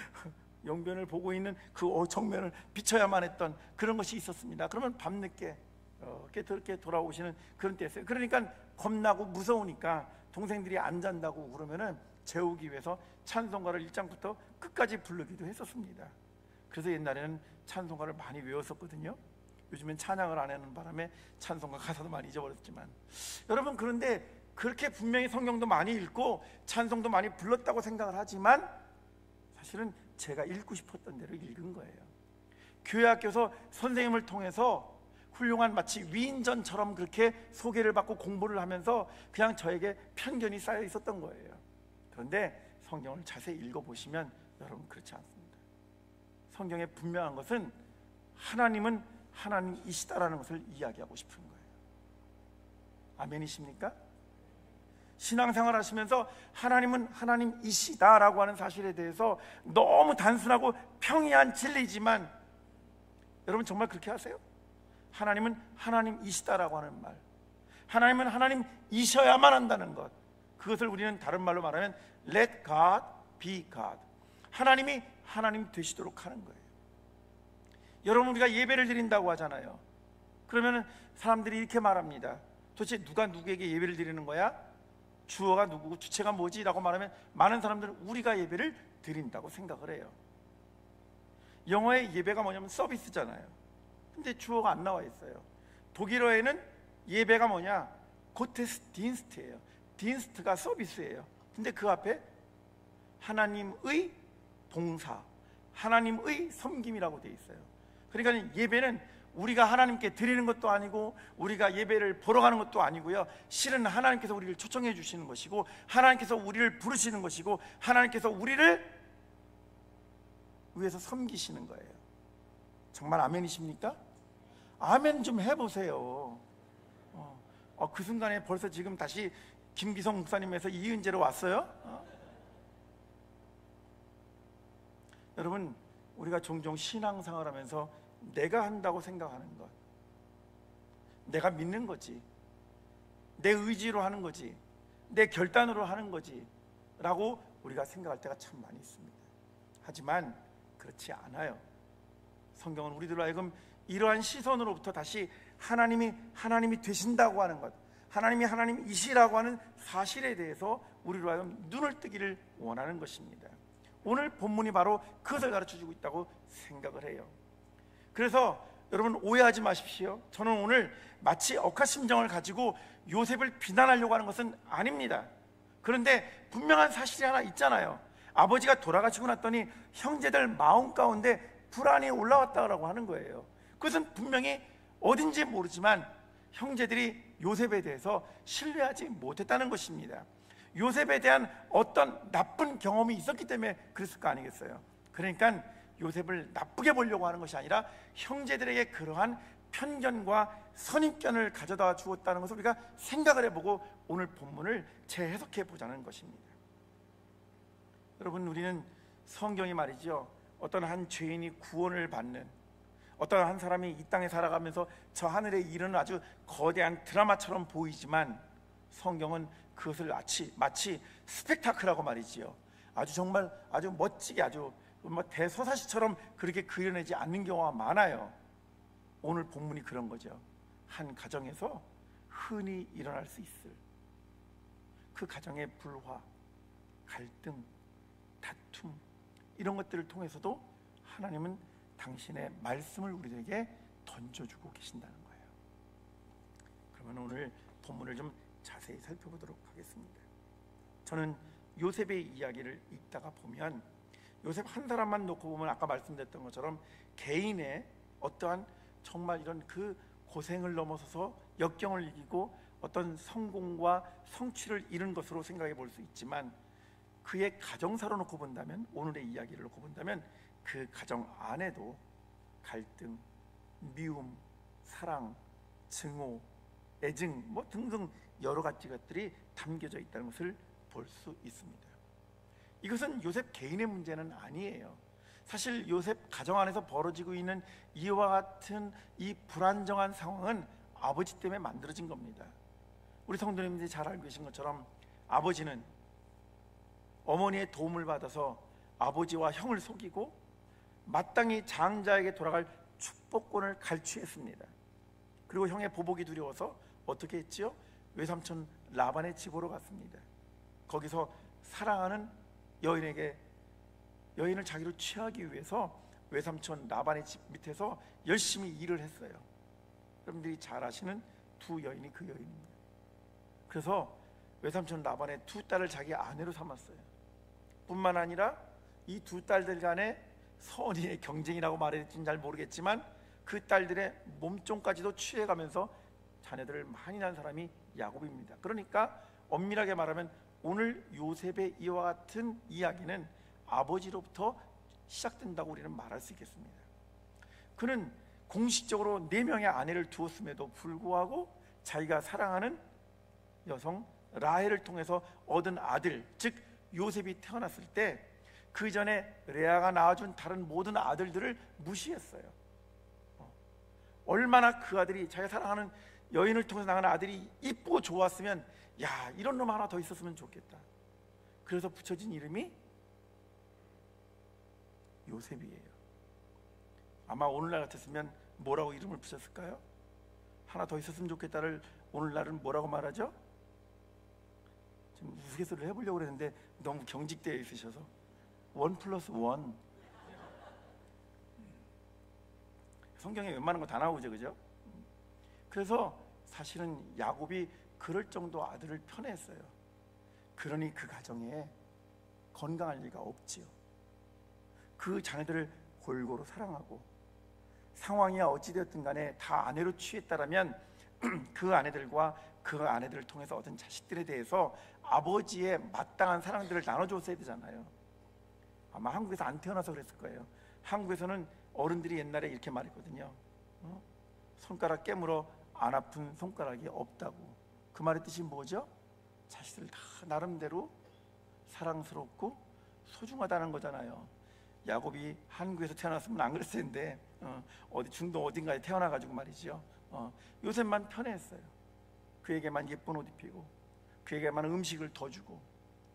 용변을 보고 있는 그 정면을 비춰야만 했던 그런 것이 있었습니다. 그러면 밤늦게 이렇게 돌아오시는 그런 때였어요. 그러니까 겁나고 무서우니까 동생들이 안 잔다고 그러면은 재우기 위해서 찬송가를 1장부터 끝까지 부르기도 했었습니다. 그래서 옛날에는 찬송가를 많이 외웠었거든요. 요즘엔 찬양을 안 하는 바람에 찬송가 가사도 많이 잊어버렸지만, 여러분, 그런데 그렇게 분명히 성경도 많이 읽고 찬송도 많이 불렀다고 생각을 하지만 사실은 제가 읽고 싶었던 대로 읽은 거예요. 교회 학교에서 선생님을 통해서 훌륭한 마치 위인전처럼 그렇게 소개를 받고 공부를 하면서 그냥 저에게 편견이 쌓여 있었던 거예요. 그런데 성경을 자세히 읽어보시면 여러분 그렇지 않습니다. 성경에 분명한 것은 하나님은 하나님이시다라는 것을 이야기하고 싶은 거예요. 아멘이십니까? 신앙생활 하시면서 하나님은 하나님이시다라고 하는 사실에 대해서 너무 단순하고 평이한 진리지만 여러분 정말 그렇게 하세요? 하나님은 하나님이시다라고 하는 말, 하나님은 하나님이셔야만 한다는 것, 그것을 우리는 다른 말로 말하면 Let God be God, 하나님이 하나님 되시도록 하는 거예요. 여러분 우리가 예배를 드린다고 하잖아요. 그러면 사람들이 이렇게 말합니다. 도대체 누가 누구에게 예배를 드리는 거야? 주어가 누구고 주체가 뭐지? 라고 말하면 많은 사람들은 우리가 예배를 드린다고 생각을 해요. 영어의 예배가 뭐냐면 서비스잖아요. 근데 주어가 안 나와 있어요. 독일어에는 예배가 뭐냐? 고테스딘스트예요. 딘스트가 서비스예요. 근데 그 앞에 하나님의 봉사, 하나님의 섬김이라고 되어 있어요. 그러니까 예배는 우리가 하나님께 드리는 것도 아니고 우리가 예배를 보러 가는 것도 아니고요, 실은 하나님께서 우리를 초청해 주시는 것이고 하나님께서 우리를 부르시는 것이고 하나님께서 우리를 위해서 섬기시는 거예요. 정말 아멘이십니까? 아멘 좀 해보세요. 그 순간에 벌써 지금 다시 김기성 목사님에서 이은재로 왔어요? 여러분 우리가 종종 신앙생활 하면서 내가 한다고 생각하는 것, 내가 믿는 거지, 내 의지로 하는 거지, 내 결단으로 하는 거지 라고 우리가 생각할 때가 참 많이 있습니다. 하지만 그렇지 않아요. 성경은 우리들로 하여금 이러한 시선으로부터 다시 하나님이 되신다고 하는 것, 하나님이 하나님이시라고 하는 사실에 대해서 우리로 하여금 눈을 뜨기를 원하는 것입니다. 오늘 본문이 바로 그것을 가르쳐주고 있다고 생각을 해요. 그래서 여러분 오해하지 마십시오. 저는 오늘 마치 억하심정을 가지고 요셉을 비난하려고 하는 것은 아닙니다. 그런데 분명한 사실이 하나 있잖아요. 아버지가 돌아가시고 났더니 형제들 마음 가운데 불안이 올라왔다고 하는 거예요. 그것은 분명히 어딘지 모르지만 형제들이 요셉에 대해서 신뢰하지 못했다는 것입니다. 요셉에 대한 어떤 나쁜 경험이 있었기 때문에 그랬을 거 아니겠어요? 그러니까 요셉을 나쁘게 보려고 하는 것이 아니라 형제들에게 그러한 편견과 선입견을 가져다 주었다는 것을 우리가 생각을 해보고 오늘 본문을 재해석해 보자는 것입니다. 여러분 우리는 성경이 말이죠, 어떤 한 죄인이 구원을 받는, 어떤 한 사람이 이 땅에 살아가면서 저 하늘에 이르는 아주 거대한 드라마처럼 보이지만 성경은 그것을 마치 스펙타클하고 말이지요, 아주 정말 아주 멋지게 아주 대서사시처럼 그렇게 그려내지 않는 경우가 많아요. 오늘 본문이 그런 거죠. 한 가정에서 흔히 일어날 수 있을 그 가정의 불화, 갈등, 다툼, 이런 것들을 통해서도 하나님은 당신의 말씀을 우리에게 던져주고 계신다는 거예요. 그러면 오늘 본문을 좀 자세히 살펴보도록 하겠습니다. 저는 요셉의 이야기를 읽다가 보면 요셉 한 사람만 놓고 보면 아까 말씀드렸던 것처럼 개인의 어떠한 정말 이런 그 고생을 넘어서서 역경을 이기고 어떤 성공과 성취를 이룬 것으로 생각해 볼 수 있지만 그의 가정사로 놓고 본다면, 오늘의 이야기를 놓고 본다면 그 가정 안에도 갈등, 미움, 사랑, 증오, 애증 등등 여러 가지 것들이 담겨져 있다는 것을 볼 수 있습니다. 이것은 요셉 개인의 문제는 아니에요. 사실 요셉 가정 안에서 벌어지고 있는 이와 같은 이 불안정한 상황은 아버지 때문에 만들어진 겁니다. 우리 성도님들이 잘 알고 계신 것처럼 아버지는 어머니의 도움을 받아서 아버지와 형을 속이고 마땅히 장자에게 돌아갈 축복권을 갈취했습니다. 그리고 형의 보복이 두려워서 어떻게 했지요? 외삼촌 라반의 집으로 갔습니다. 거기서 사랑하는 여인을 자기로 취하기 위해서 외삼촌 라반의 집 밑에서 열심히 일을 했어요. 여러분들이 잘 아시는 두 여인이 그 여인입니다. 그래서 외삼촌 라반의 두 딸을 자기 아내로 삼았어요. 뿐만 아니라 이 두 딸들 간의 선의의 경쟁이라고 말했는지 잘 모르겠지만 그 딸들의 몸종까지도 취해가면서 자녀들을 많이 낳은 사람이 야곱입니다. 그러니까 엄밀하게 말하면 오늘 요셉의 이와 같은 이야기는 아버지로부터 시작된다고 우리는 말할 수 있겠습니다. 그는 공식적으로 4명의 아내를 두었음에도 불구하고 자기가 사랑하는 여성 라헬을 통해서 얻은 아들, 즉 요셉이 태어났을 때 그 전에 레아가 낳아준 다른 모든 아들들을 무시했어요. 얼마나 그 아들이, 자기가 사랑하는 여인을 통해서 낳은 아들이 이쁘고 좋았으면 야, 이런 놈 하나 더 있었으면 좋겠다. 그래서 붙여진 이름이 요셉이에요. 아마 오늘날 같았으면 뭐라고 이름을 붙였을까요? 하나 더 있었으면 좋겠다를 오늘날은 뭐라고 말하죠? 좀 우스갯소리를 해보려고 그랬는데 너무 경직되어 있으셔서 1+1. 성경에 웬만한 거 다 나오죠, 그죠? 그래서 사실은 야곱이 그럴 정도 아들을 편애했어요. 그러니 그 가정에 건강할 리가 없지요. 그 자녀들을 골고루 사랑하고 상황이 어찌되었든 간에 다 아내로 취했다라면 그 아내들과 그 아내들을 통해서 얻은 자식들에 대해서 아버지의 마땅한 사랑들을 나눠줬어야 되잖아요. 아마 한국에서 안 태어나서 그랬을 거예요. 한국에서는 어른들이 옛날에 이렇게 말했거든요. 손가락 깨물어 안 아픈 손가락이 없다고. 그 말의 뜻이 뭐죠? 자식들을 다 나름대로 사랑스럽고 소중하다는 거잖아요. 야곱이 한국에서 태어났으면 안 그랬을 텐데 어디 중동 어딘가에 태어나가지고 말이죠. 요셉만 편애했어요. 그에게만 예쁜 옷 입히고 그에게만 음식을 더 주고,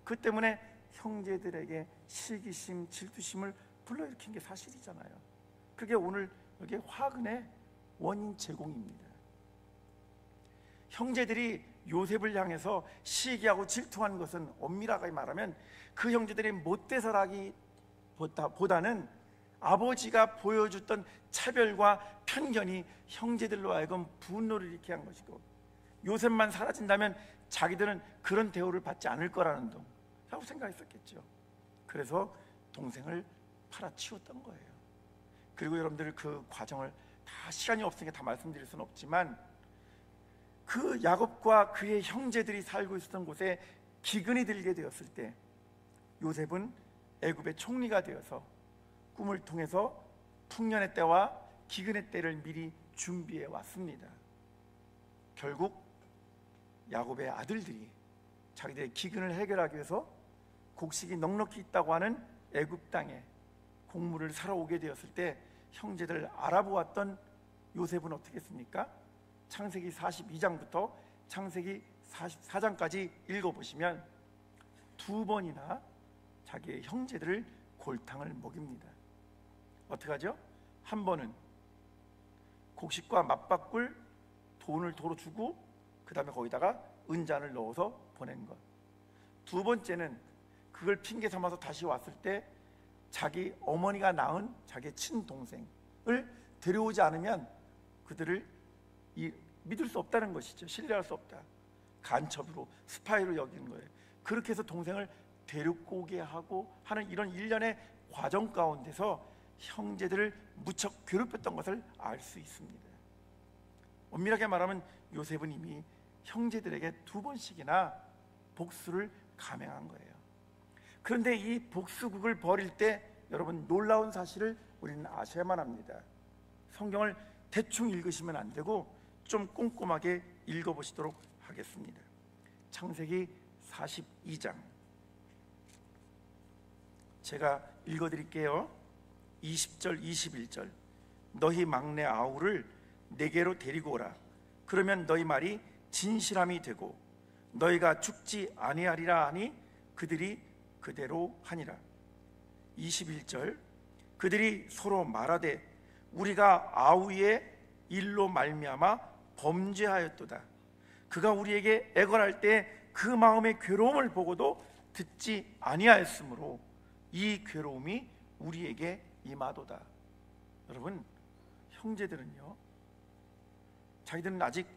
그 때문에 형제들에게 시기심, 질투심을 불러일으킨 게 사실이잖아요. 그게 오늘 여기 화근의 원인 제공입니다. 형제들이 요셉을 향해서 시기하고 질투한 것은 엄밀하게 말하면 그 형제들이 못돼서라기보다는 아버지가 보여줬던 차별과 편견이 형제들로 하여금 분노를 일으키게 한 것이고, 요셉만 사라진다면 자기들은 그런 대우를 받지 않을 거라는 라고 생각했었겠죠. 그래서 동생을 팔아치웠던 거예요. 그리고 여러분들 그 과정을 다 시간이 없으니까 다 말씀드릴 수는 없지만 그 야곱과 그의 형제들이 살고 있었던 곳에 기근이 들게 되었을 때 요셉은 애굽의 총리가 되어서 꿈을 통해서 풍년의 때와 기근의 때를 미리 준비해 왔습니다. 결국 야곱의 아들들이 자기들의 기근을 해결하기 위해서 곡식이 넉넉히 있다고 하는 애굽 땅에 곡물을 사러 오게 되었을 때 형제들을 알아보았던 요셉은 어떻게 했습니까? 창세기 42장부터 창세기 44장까지 읽어보시면 2번이나 자기의 형제들을 골탕을 먹입니다. 어떻게 하죠? 한 번은 곡식과 맞바꿀 돈을 도로 주고 그 다음에 거기다가 은잔을 넣어서 보낸 것. 2번째는 그걸 핑계 삼아서 다시 왔을 때 자기 어머니가 낳은 자기 친동생을 데려오지 않으면 그들을 믿을 수 없다는 것이죠. 신뢰할 수 없다. 간첩으로, 스파이로 여기는 거예요. 그렇게 해서 동생을 데리고 오게 하고 하는 이런 일련의 과정 가운데서 형제들을 무척 괴롭혔던 것을 알 수 있습니다. 엄밀하게 말하면 요셉은 이미 형제들에게 2번씩이나 복수를 감행한 거예요. 그런데 이 복수국을 벌일 때 여러분 놀라운 사실을 우리는 아셔야만 합니다. 성경을 대충 읽으시면 안 되고 좀 꼼꼼하게 읽어보시도록 하겠습니다. 창세기 42장 제가 읽어드릴게요. 20절 21절 너희 막내 아우를 내게로 데리고 오라. 그러면 너희 말이 진실함이 되고 너희가 죽지 아니하리라 하니 그들이 그대로 하니라. 21절 그들이 서로 말하되 우리가 아우의 일로 말미암아 범죄하였도다. 그가 우리에게 애걸할 때 그 마음의 괴로움을 보고도 듣지 아니하였으므로 이 괴로움이 우리에게 임하도다. 여러분, 형제들은요, 자기들은 아직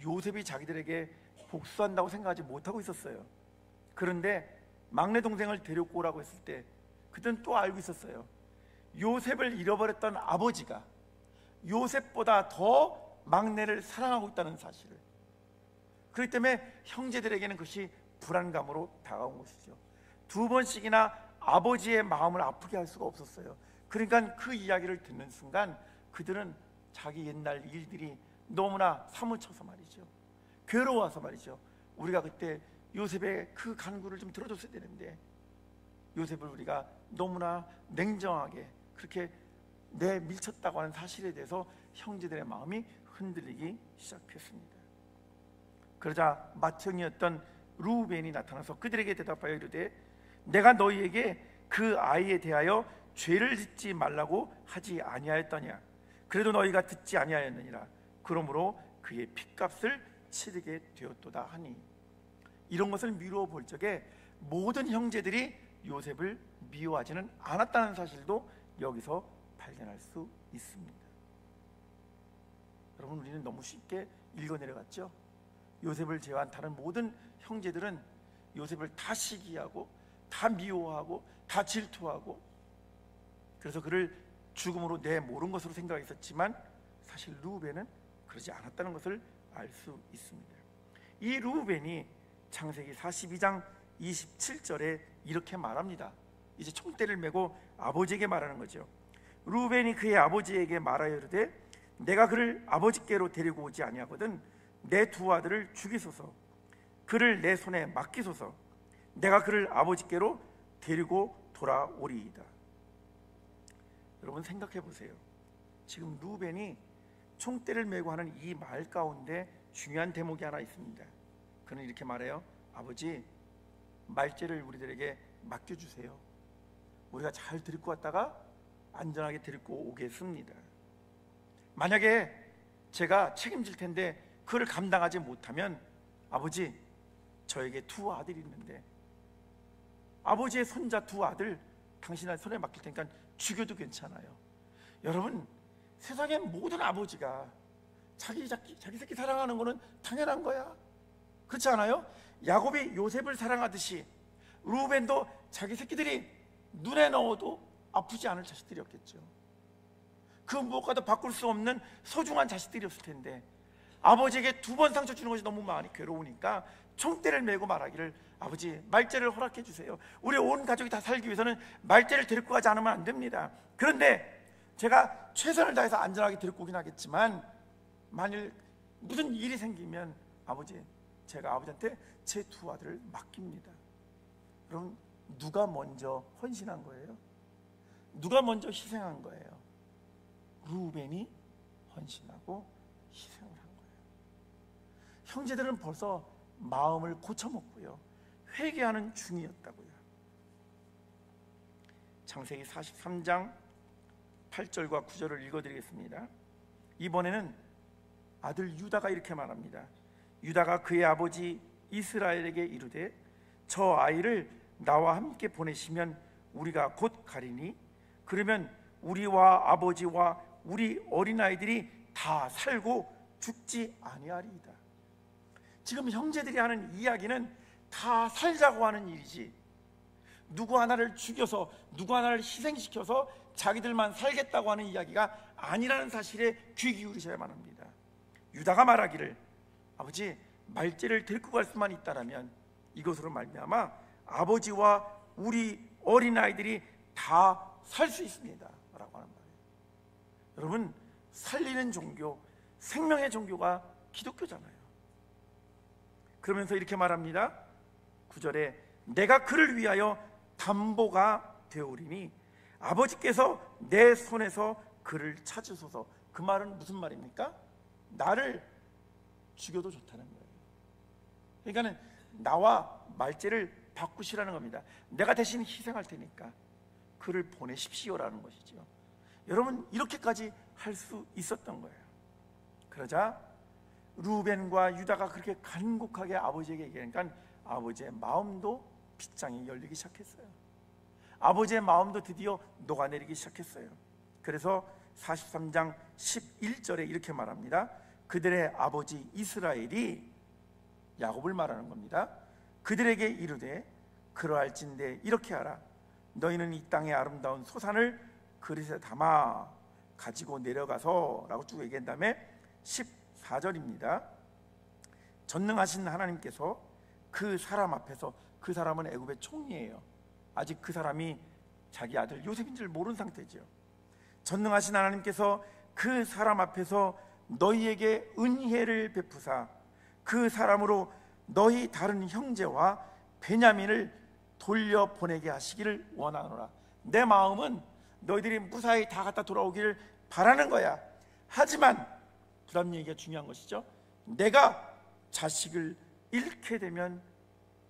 요셉이 자기들에게 복수한다고 생각하지 못하고 있었어요. 그런데 막내 동생을 데리고 오라고 했을 때 그들은 또 알고 있었어요. 요셉을 잃어버렸던 아버지가 요셉보다 더 막내를 사랑하고 있다는 사실을. 그렇기 때문에 형제들에게는 그것이 불안감으로 다가온 것이죠. 두 번씩이나 아버지의 마음을 아프게 할 수가 없었어요. 그러니까 그 이야기를 듣는 순간 그들은 자기 옛날 일들이 너무나 사무쳐서 말이죠, 괴로워서 말이죠, 우리가 그때 요셉의 그 간구를 좀 들어줬어야 되는데 요셉을 우리가 너무나 냉정하게 그렇게 내밀쳤다고 하는 사실에 대해서 형제들의 마음이 흔들리기 시작했습니다. 그러자 맏형이었던 루벤이 나타나서 그들에게 대답하여 이르되 내가 너희에게 그 아이에 대하여 죄를 짓지 말라고 하지 아니하였더냐. 그래도 너희가 듣지 아니하였느니라. 그러므로 그의 핏값을 치르게 되었도다 하니. 이런 것을 미루어 볼 적에 모든 형제들이 요셉을 미워하지는 않았다는 사실도 여기서 발견할 수 있습니다. 여러분, 우리는 너무 쉽게 읽어 내려갔죠. 요셉을 제외한 다른 모든 형제들은 요셉을 다 시기하고 다 미워하고 다 질투하고 그래서 그를 죽음으로 내모른 것으로 생각했었지만 사실 루벤은 그러지 않았다는 것을 알 수 있습니다. 이 루벤이 창세기 42장 27절에 이렇게 말합니다. 이제 총대를 메고 아버지에게 말하는 거죠. 루벤이 그의 아버지에게 말하여 이르되 내가 그를 아버지께로 데리고 오지 아니하거든 내 두 아들을 죽이소서. 그를 내 손에 맡기소서. 내가 그를 아버지께로 데리고 돌아오리이다. 여러분 생각해 보세요. 지금 루벤이 총대를 메고 하는 이 말 가운데 중요한 대목이 하나 있습니다. 그는 이렇게 말해요. 아버지, 말죄를 우리들에게 맡겨주세요. 우리가 잘 데리고 왔다가 안전하게 데리고 오겠습니다. 만약에 제가 책임질 텐데 그를 감당하지 못하면 아버지, 저에게 두 아들이 있는데 아버지의 손자 두 아들 당신의 손에 맡길 테니까 죽여도 괜찮아요. 여러분, 세상의 모든 아버지가 자기 새끼 사랑하는 거는 당연한 거야. 그렇지 않아요? 야곱이 요셉을 사랑하듯이 루벤도 자기 새끼들이 눈에 넣어도 아프지 않을 자식들이었겠죠. 그 무엇과도 바꿀 수 없는 소중한 자식들이었을 텐데 아버지에게 두 번 상처 주는 것이 너무 많이 괴로우니까 총대를 메고 말하기를 아버지, 말죄를 허락해 주세요. 우리 온 가족이 다 살기 위해서는 말죄를 데리고 가지 않으면 안 됩니다. 그런데 제가 최선을 다해서 안전하게 데리고 오긴 하겠지만 만일 무슨 일이 생기면 아버지, 제가 아버지한테 제 두 아들을 맡깁니다. 그럼 누가 먼저 헌신한 거예요? 누가 먼저 희생한 거예요? 루벤이 헌신하고 희생을 한 거예요. 형제들은 벌써 마음을 고쳐먹고요, 회개하는 중이었다고요. 창세기 43장 8절과 9절을 읽어드리겠습니다. 이번에는 아들 유다가 이렇게 말합니다. 유다가 그의 아버지 이스라엘에게 이르되 저 아이를 나와 함께 보내시면 우리가 곧 가리니 그러면 우리와 아버지와 우리 어린아이들이 다 살고 죽지 아니하리이다. 지금 형제들이 하는 이야기는 다 살자고 하는 일이지 누구 하나를 죽여서 누구 하나를 희생시켜서 자기들만 살겠다고 하는 이야기가 아니라는 사실에 귀 기울이셔야만 합니다. 유다가 말하기를 아버지, 말죄를 데리고 갈 수만 있다라면 이것으로 말미암아 아버지와 우리 어린아이들이 다 살 수 있습니다 라고 하는 말이에요. 여러분, 살리는 종교, 생명의 종교가 기독교잖아요. 그러면서 이렇게 말합니다. 9절에 내가 그를 위하여 담보가 되오리니 아버지께서 내 손에서 그를 찾으소서. 그 말은 무슨 말입니까? 나를 죽여도 좋다는 거예요. 그러니까는 나와 말죄를 바꾸시라는 겁니다. 내가 대신 희생할 테니까 그를 보내십시오라는 것이죠. 여러분, 이렇게까지 할 수 있었던 거예요. 그러자 루벤과 유다가 그렇게 간곡하게 아버지에게 얘기하니까 아버지의 마음도 빗장이 열리기 시작했어요. 아버지의 마음도 드디어 녹아내리기 시작했어요. 그래서 43장 11절에 이렇게 말합니다. 그들의 아버지 이스라엘이 야곱을 말하는 겁니다. 그들에게 이르되 그러할진대 이렇게 하라. 너희는 이 땅의 아름다운 소산을 그릇에 담아 가지고 내려가서 라고 쭉 얘기한 다음에 14절입니다. 전능하신 하나님께서 그 사람 앞에서, 그 사람은 애굽의 총리예요. 아직 그 사람이 자기 아들 요셉인 줄 모르는 상태죠. 전능하신 하나님께서 그 사람 앞에서 너희에게 은혜를 베푸사 그 사람으로 너희 다른 형제와 베냐민을 돌려보내게 하시기를 원하노라. 내 마음은 너희들이 무사히 다 갔다 돌아오기를 바라는 거야. 하지만 그 다음 얘기가 중요한 것이죠. 내가 자식을 잃게 되면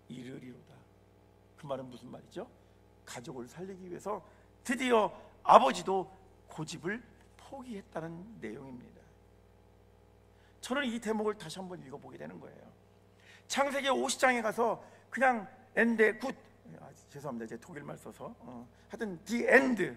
이르리로다. 그 말은 무슨 말이죠? 가족을 살리기 위해서 드디어 아버지도 고집을 포기했다는 내용입니다. 저는 이 대목을 다시 한번 읽어보게 되는 거예요. 창세기 50장에 가서 그냥 엔데 굿, 죄송합니다, 제 독일말 써서 하여튼 the end,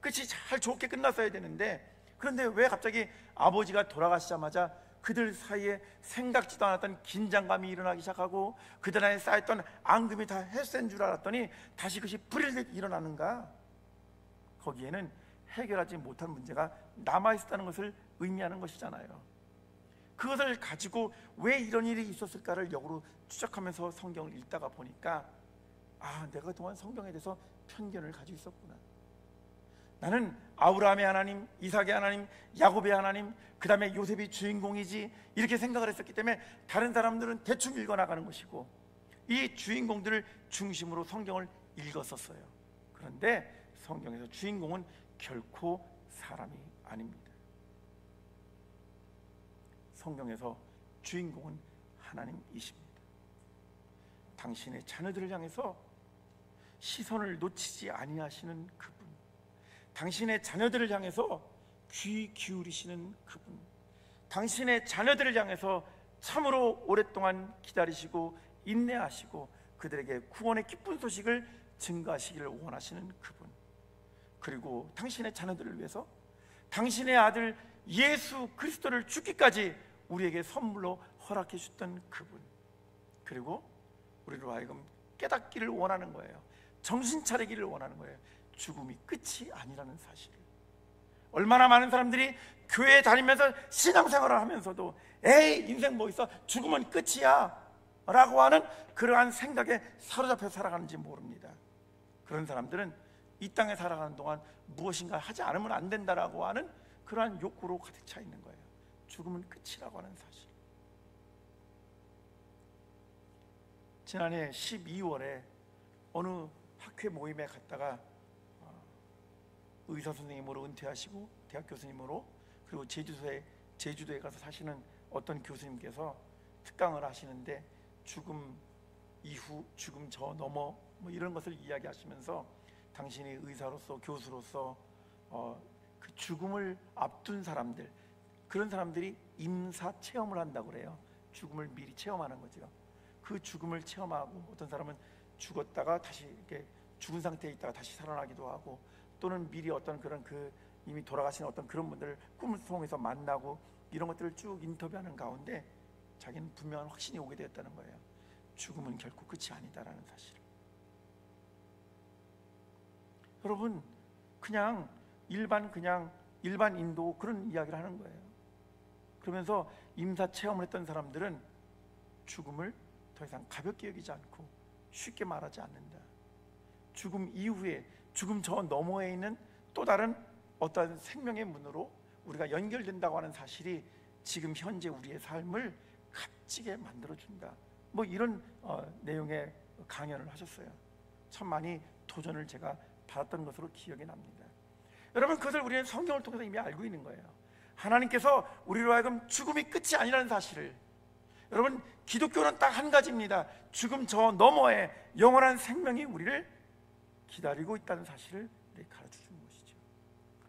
끝이 잘 좋게 끝났어야 되는데, 그런데 왜 갑자기 아버지가 돌아가시자마자 그들 사이에 생각지도 않았던 긴장감이 일어나기 시작하고 그들 안에 쌓였던 앙금이 다 햇센 줄 알았더니 다시 그것이 불일듯 일어나는가? 거기에는 해결하지 못한 문제가 남아있었다는 것을 의미하는 것이잖아요. 그것을 가지고 왜 이런 일이 있었을까를 역으로 추적하면서 성경을 읽다가 보니까 내가 그동안 성경에 대해서 편견을 가지고 있었구나. 나는 아브라함의 하나님, 이삭의 하나님, 야곱의 하나님, 그 다음에 요셉이 주인공이지 이렇게 생각을 했었기 때문에 다른 사람들은 대충 읽어나가는 것이고 이 주인공들을 중심으로 성경을 읽었었어요. 그런데 성경에서 주인공은 결코 사람이 아닙니다. 성경에서 주인공은 하나님이십니다. 당신의 자녀들을 향해서 시선을 놓치지 아니하시는 그분, 당신의 자녀들을 향해서 귀 기울이시는 그분, 당신의 자녀들을 향해서 참으로 오랫동안 기다리시고 인내하시고 그들에게 구원의 기쁜 소식을 증가하시기를 원하시는 그분, 그리고 당신의 자녀들을 위해서 당신의 아들 예수 그리스도를 죽기까지 우리에게 선물로 허락해 주셨던 그분, 그리고 우리로 하여금 깨닫기를 원하는 거예요. 정신 차리기를 원하는 거예요. 죽음이 끝이 아니라는 사실을. 얼마나 많은 사람들이 교회에 다니면서 신앙생활을 하면서도 에이 인생 뭐 있어, 죽으면 끝이야 라고 하는 그러한 생각에 사로잡혀 살아가는지 모릅니다. 그런 사람들은 이 땅에 살아가는 동안 무엇인가 하지 않으면 안 된다라고 하는 그러한 욕구로 가득 차 있는 거예요. 죽음은 끝이라고 하는 사실. 지난해 12월에 어느 학회 모임에 갔다가 의사 선생님으로 은퇴하시고 대학 교수님으로, 그리고 제주도에 가서 사시는 어떤 교수님께서 특강을 하시는데 죽음 이후, 죽음 저 너머 뭐 이런 것을 이야기하시면서 당신이 의사로서 교수로서 그 죽음을 앞둔 사람들, 그런 사람들이 임사 체험을 한다고 그래요. 죽음을 미리 체험하는 거죠. 그 죽음을 체험하고 어떤 사람은 죽었다가 다시 이렇게 죽은 상태에 있다가 다시 살아나기도 하고, 또는 미리 어떤 그런 이미 돌아가신 어떤 그런 분들을 꿈을 통해서 만나고 이런 것들을 쭉 인터뷰하는 가운데 자기는 분명한 확신이 오게 되었다는 거예요. 죽음은 결코 끝이 아니다라는 사실. 여러분, 그냥 일반인도 그런 이야기를 하는 거예요. 그러면서 임사 체험을 했던 사람들은 죽음을 더 이상 가볍게 여기지 않고 쉽게 말하지 않는다. 죽음 이후에, 죽음 저 너머에 있는 또 다른 어떠한 생명의 문으로 우리가 연결된다고 하는 사실이 지금 현재 우리의 삶을 값지게 만들어준다. 뭐 이런 내용의 강연을 하셨어요. 참 많이 도전을 제가 받았던 것으로 기억이 납니다. 여러분, 그것을 우리는 성경을 통해서 이미 알고 있는 거예요. 하나님께서 우리로 하여금 죽음이 끝이 아니라는 사실을, 여러분, 기독교는 딱 한 가지입니다. 죽음 저 너머에 영원한 생명이 우리를 기다리고 있다는 사실을 가르쳐주는 것이죠.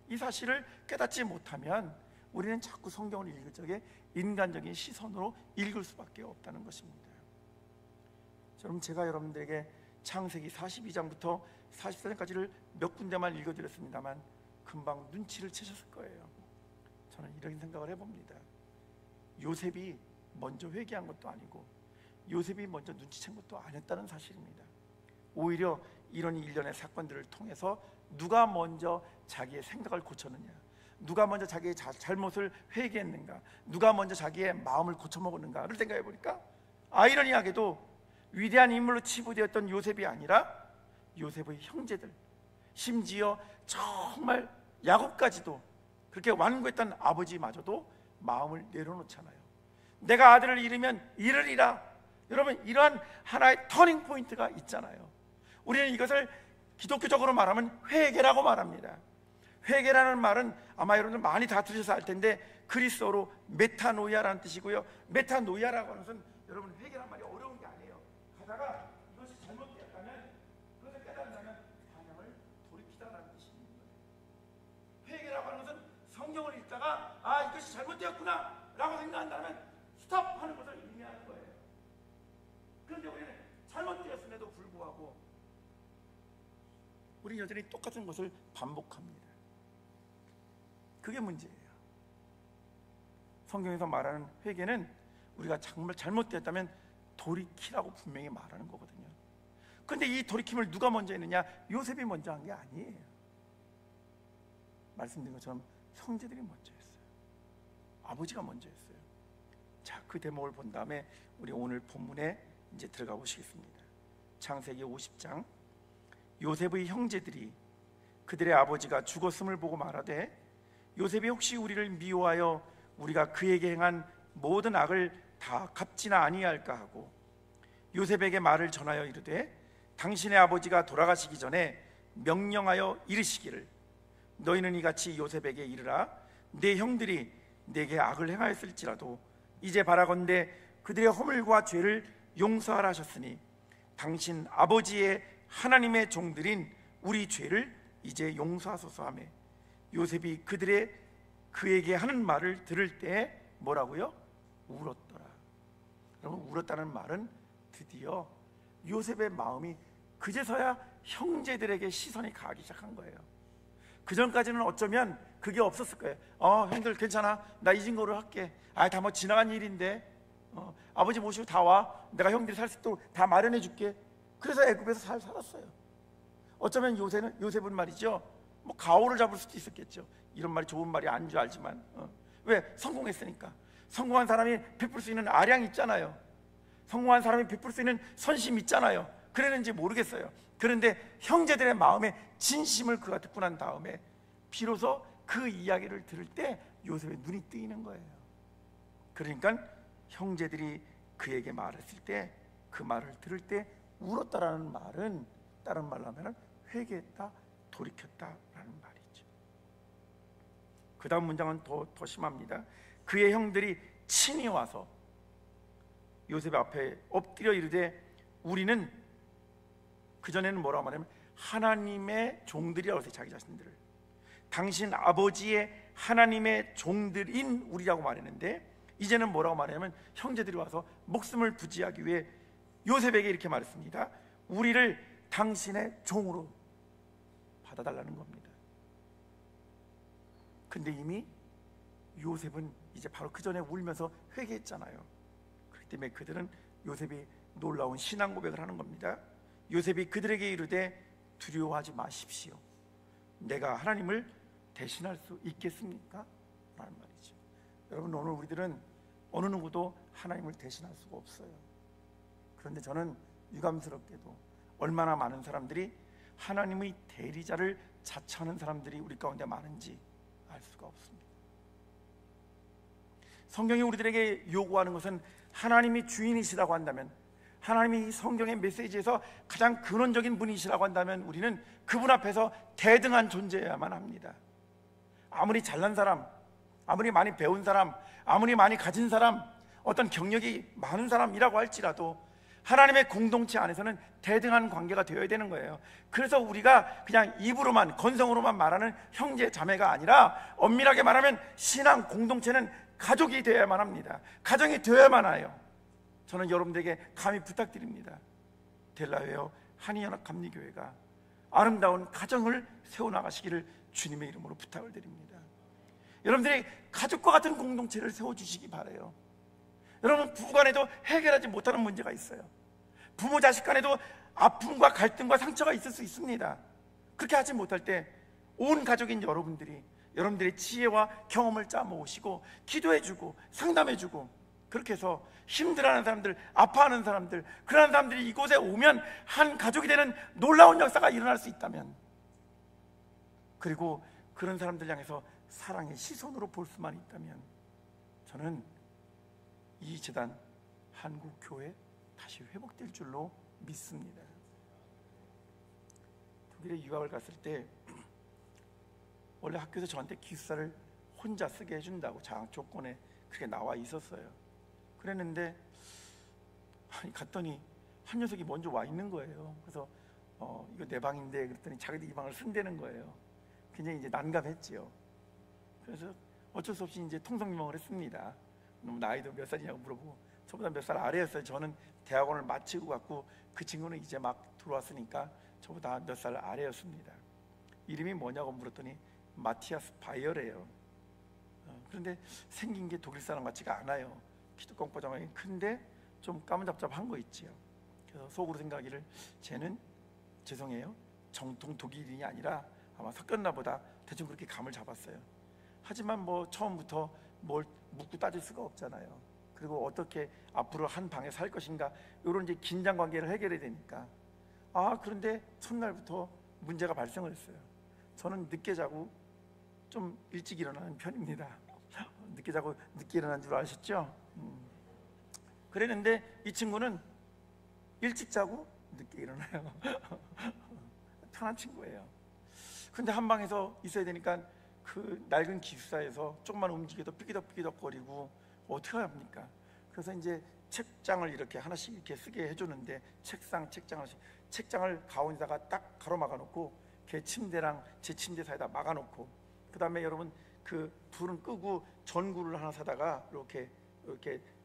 이 사실을 깨닫지 못하면 우리는 자꾸 성경을 읽을 적에 인간적인 시선으로 읽을 수밖에 없다는 것입니다. 여러분, 제가 여러분들에게 창세기 42장부터 44장까지를 몇 군데만 읽어드렸습니다만 금방 눈치를 채셨을 거예요. 저는 이런 생각을 해봅니다. 요셉이 먼저 회개한 것도 아니고 요셉이 먼저 눈치챈 것도 아니었다는 사실입니다. 오히려 이런 일련의 사건들을 통해서 누가 먼저 자기의 생각을 고쳤느냐, 누가 먼저 자기의 잘못을 회개했는가, 누가 먼저 자기의 마음을 고쳐먹었는가를 생각해 보니까 아이러니하게도 위대한 인물로 치부되었던 요셉이 아니라 요셉의 형제들, 심지어 정말 야곱까지도 그렇게 완고했던 아버지마저도 마음을 내려놓잖아요. 내가 아들을 잃으면 잃으리라. 여러분, 이러한 하나의 터닝 포인트가 있잖아요. 우리는 이것을 기독교적으로 말하면 회개라고 말합니다. 회개라는 말은 아마 여러분들 많이 다 들으셔서 알 텐데 그리스어로 메타노이아라는 뜻이고요. 메타노이아라고 하는 것은 여러분 회개란 말이 어려운 게 아니에요. 가다가 이것이 잘못되었다면 그것을 깨닫는다면 방향을 돌이키다라는 뜻입니다. 회개라고 하는 것은 성경을 읽다가 이것이 잘못되었구나 라고 생각한다면 스탑하는 것을 의미하는 거예요. 그런데 우리는 잘못되었음에도 불구하고 우리는 여전히 똑같은 것을 반복합니다. 그게 문제예요. 성경에서 말하는 회개는 우리가 정말 잘못되었다면 돌이키라고 분명히 말하는 거거든요. 그런데 이 돌이킴을 누가 먼저 했느냐? 요셉이 먼저 한 게 아니에요. 말씀드린 것처럼 형제들이 먼저 했어요. 아버지가 먼저 했어요. 자, 그 대목을 본 다음에 우리 오늘 본문에 이제 들어가 보시겠습니다. 창세기 50장. 요셉의 형제들이 그들의 아버지가 죽었음을 보고 말하되 요셉이 혹시 우리를 미워하여 우리가 그에게 행한 모든 악을 다 갚지나 아니할까 하고 요셉에게 말을 전하여 이르되 당신의 아버지가 돌아가시기 전에 명령하여 이르시기를 너희는 이같이 요셉에게 이르라 내 형들이 내게 악을 행하였을지라도 이제 바라건대 그들의 허물과 죄를 용서하라 하셨으니 당신 아버지의 하나님의 종들인 우리 죄를 이제 용서하소서 하며 요셉이 그에게 하는 말을 들을 때 뭐라고요? 울었더라. 여러분, 울었다는 말은 드디어 요셉의 마음이 그제서야 형제들에게 시선이 가기 시작한 거예요. 그 전까지는 어쩌면 그게 없었을 거예요. 형들 괜찮아, 나 이 증거를 할게. 다 뭐 지나간 일인데 아버지 모시고 다 와, 내가 형들이 살 수 있도록 다 마련해 줄게. 그래서 애굽에서 잘 살았어요. 어쩌면 요셉은 말이죠, 뭐 가오를 잡을 수도 있었겠죠. 이런 말이 좋은 말이 아닌 줄 알지만 왜? 성공했으니까. 성공한 사람이 베풀 수 있는 아량이 있잖아요. 성공한 사람이 베풀 수 있는 선심 있잖아요. 그랬는지 모르겠어요. 그런데 형제들의 마음에 진심을 그가 듣고 난 다음에 비로소 그 이야기를 들을 때 요셉의 눈이 뜨이는 거예요. 그러니까 형제들이 그에게 말했을 때 그 말을 들을 때 울었다라는 말은 다른 말로 하면 회개했다, 돌이켰다라는 말이죠. 그 다음 문장은 더 심합니다. 그의 형들이 친히 와서 요셉 앞에 엎드려 이르되 우리는 그전에는 뭐라고 말하냐면 하나님의 종들이라고 해서 자기 자신들을 당신 아버지의 하나님의 종들인 우리라고 말했는데 이제는 뭐라고 말하냐면 형제들이 와서 목숨을 부지하기 위해 요셉에게 이렇게 말했습니다. 우리를 당신의 종으로 받아달라는 겁니다. 근데 이미 요셉은 이제 바로 그 전에 울면서 회개했잖아요. 그렇기 때문에 그들은 요셉이 놀라운 신앙 고백을 하는 겁니다. 요셉이 그들에게 이르되 두려워하지 마십시오. 내가 하나님을 대신할 수 있겠습니까? 라는 말이죠. 여러분, 오늘 우리들은 어느 누구도 하나님을 대신할 수가 없어요. 그런데 저는 유감스럽게도 얼마나 많은 사람들이 하나님의 대리자를 자처하는 사람들이 우리 가운데 많은지 알 수가 없습니다. 성경이 우리들에게 요구하는 것은 하나님이 주인이시라고 한다면, 하나님이 성경의 메시지에서 가장 근원적인 분이시라고 한다면 우리는 그분 앞에서 대등한 존재여야만 합니다. 아무리 잘난 사람, 아무리 많이 배운 사람, 아무리 많이 가진 사람, 어떤 경력이 많은 사람이라고 할지라도 하나님의 공동체 안에서는 대등한 관계가 되어야 되는 거예요. 그래서 우리가 그냥 입으로만, 건성으로만 말하는 형제 자매가 아니라 엄밀하게 말하면 신앙 공동체는 가족이 되어야만 합니다. 가정이 되어야만 해요. 저는 여러분들에게 감히 부탁드립니다. 델라웨어 한인연합감리교회가 아름다운 가정을 세워나가시기를 주님의 이름으로 부탁을 드립니다. 여러분들이 가족과 같은 공동체를 세워주시기 바라요. 여러분, 부부 간에도 해결하지 못하는 문제가 있어요. 부모 자식 간에도 아픔과 갈등과 상처가 있을 수 있습니다. 그렇게 하지 못할 때 온 가족인 여러분들이 여러분들의 지혜와 경험을 짜모으시고 기도해주고 상담해주고, 그렇게 해서 힘들어하는 사람들, 아파하는 사람들, 그런 사람들이 이곳에 오면 한 가족이 되는 놀라운 역사가 일어날 수 있다면, 그리고 그런 사람들 향해서 사랑의 시선으로 볼 수만 있다면, 저는 이 재단 한국교회 다시 회복될 줄로 믿습니다. 독일에 유학을 갔을 때 원래 학교에서 저한테 기숙사를 혼자 쓰게 해준다고 장학 조건에 그렇게 나와 있었어요. 그랬는데 갔더니 한 녀석이 먼저 와 있는 거예요. 그래서 이거 내 방인데, 그랬더니 자기들 이 방을 쓴다는 거예요. 굉장히 이제 난감했지요. 그래서 어쩔 수 없이 이제 통성명을 했습니다. 나이도 몇 살이냐고 물어보고, 저보다 몇 살 아래였어요. 저는 대학원을 마치고 갔고, 그 친구는 이제 막 들어왔으니까 저보다 몇 살 아래였습니다. 이름이 뭐냐고 물었더니 마티아스 바이어래요. 그런데 생긴 게 독일 사람 같지가 않아요. 키도 뻥뻥하게 큰데 좀 까무잡잡한 거 있지요. 그래서 속으로 생각하기를, 쟤는 죄송해요, 정통 독일인이 아니라 아마 섞였나 보다, 대충 그렇게 감을 잡았어요. 하지만 뭐 처음부터 뭘 묻고 따질 수가 없잖아요. 그리고 어떻게 앞으로 한 방에 살 것인가, 이런 이제 긴장 관계를 해결해야 되니까. 그런데 첫날부터 문제가 발생을 했어요. 저는 늦게 자고 좀 일찍 일어나는 편입니다. 늦게 자고 늦게 일어난 줄 아셨죠? 그랬는데 이 친구는 일찍 자고 늦게 일어나요. 편한 친구예요. 근데 한 방에서 있어야 되니까 그 낡은 기숙사에서 조금만 움직여도 삐기덕삐기덕거리고 어떻게 합니까? 그래서 이제 책장을 이렇게 하나씩 이렇게 쓰게 해주는데, 책장 하나씩, 책장을 가운데다가 딱 가로막아 놓고 걔 침대랑 제 침대 사이에다 막아놓고, 그 다음에 여러분 그 불은 끄고 전구를 하나 사다가 이렇게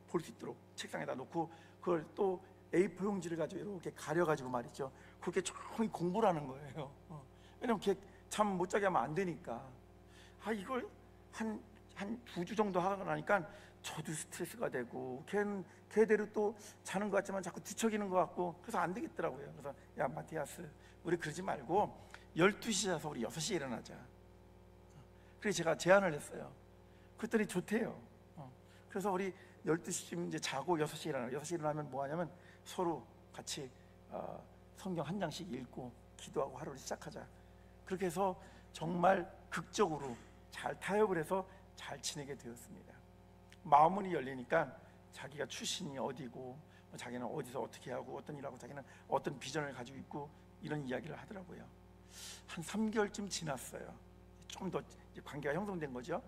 볼 수 있도록 책상에다 놓고, 그걸 또 A4 용지를 가지고 이렇게 가려가지고 말이죠, 그렇게 조용히 공부를 하는 거예요. 왜냐면 걔 잠 못 자게 하면 안 되니까. 이걸 한 2주 정도 하고 나니까 저도 스트레스가 되고, 걔대로 또 자는 것 같지만 자꾸 뒤척이는 것 같고, 그래서 안 되겠더라고요. 그래서 야 마티아스, 우리 그러지 말고 12시 자서 우리 6시에 일어나자. 그래서 제가 제안을 했어요. 그랬더니 좋대요. 그래서 우리 12시쯤 이제 자고 6시에 일어나요. 6시에 일어나면 뭐 하냐면 서로 같이 성경 한 장씩 읽고 기도하고 하루를 시작하자. 그렇게 해서 정말 극적으로 잘 타협을 해서 잘 지내게 되었습니다. 마음문이 열리니까 자기가 출신이 어디고, 자기는 어디서 어떻게 하고 어떤 일하고, 자기는 어떤 비전을 가지고 있고, 이런 이야기를 하더라고요. 한 3개월쯤 지났어요. 좀 더 관계가 형성된 거죠.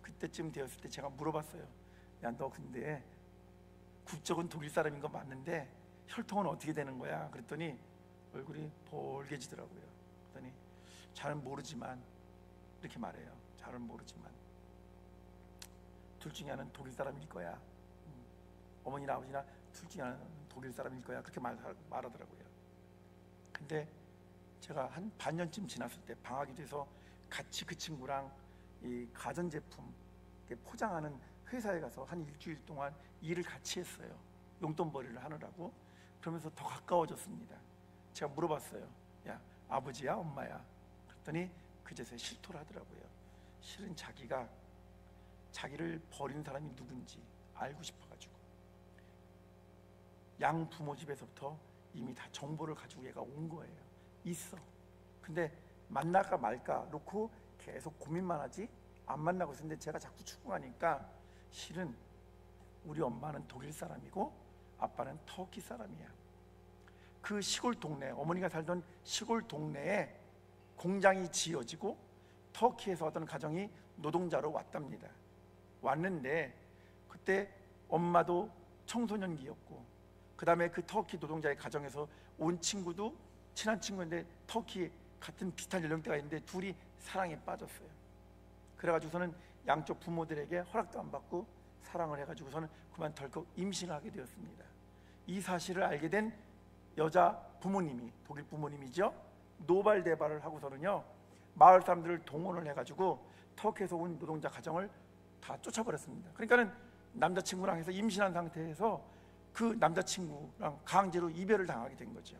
그때쯤 되었을 때 제가 물어봤어요. 야, 너 근데 국적은 독일 사람인 거 맞는데 혈통은 어떻게 되는 거야? 그랬더니 얼굴이 벌개지더라고요. 그랬더니 잘은 모르지만, 이렇게 말해요. 잘은 모르지만 둘 중에 하나는 독일 사람일 거야. 어머니나 아버지나 둘 중에 하나는 독일 사람일 거야. 그렇게 말하더라고요. 근데 제가 한 반년쯤 지났을 때 방학이 돼서 같이 그 친구랑 이 가전제품 포장하는 회사에 가서 한 일주일 동안 일을 같이 했어요. 용돈벌이를 하느라고. 그러면서 더 가까워졌습니다. 제가 물어봤어요. 야, 아버지야 엄마야? 그랬더니 그제서야 실토를 하더라고요. 실은 자기가 자기를 버린 사람이 누군지 알고 싶어가지고 양 부모 집에서부터 이미 다 정보를 가지고 얘가 온 거예요. 있어. 근데 만날까 말까 놓고 계속 고민만 하지 안 만나고 있었는데, 제가 자꾸 추궁하니까 실은 우리 엄마는 독일 사람이고 아빠는 터키 사람이야. 그 시골 동네, 어머니가 살던 시골 동네에 공장이 지어지고 터키에서 어떤 가정이 노동자로 왔답니다. 왔는데 그때 엄마도 청소년기였고, 그 다음에 그 터키 노동자의 가정에서 온 친구도 친한 친구인데 터키 같은 비슷한 연령대가 있는데 둘이 사랑에 빠졌어요. 그래가지고서는 양쪽 부모들에게 허락도 안 받고 사랑을 해가지고서는 그만 덜컥 임신을 하게 되었습니다. 이 사실을 알게 된 여자 부모님이, 독일 부모님이죠, 노발대발을 하고서는요 마을 사람들을 동원을 해가지고 터키에서 온 노동자 가정을 다 쫓아버렸습니다. 그러니까는 남자친구랑 해서 임신한 상태에서 그 남자친구랑 강제로 이별을 당하게 된 거죠.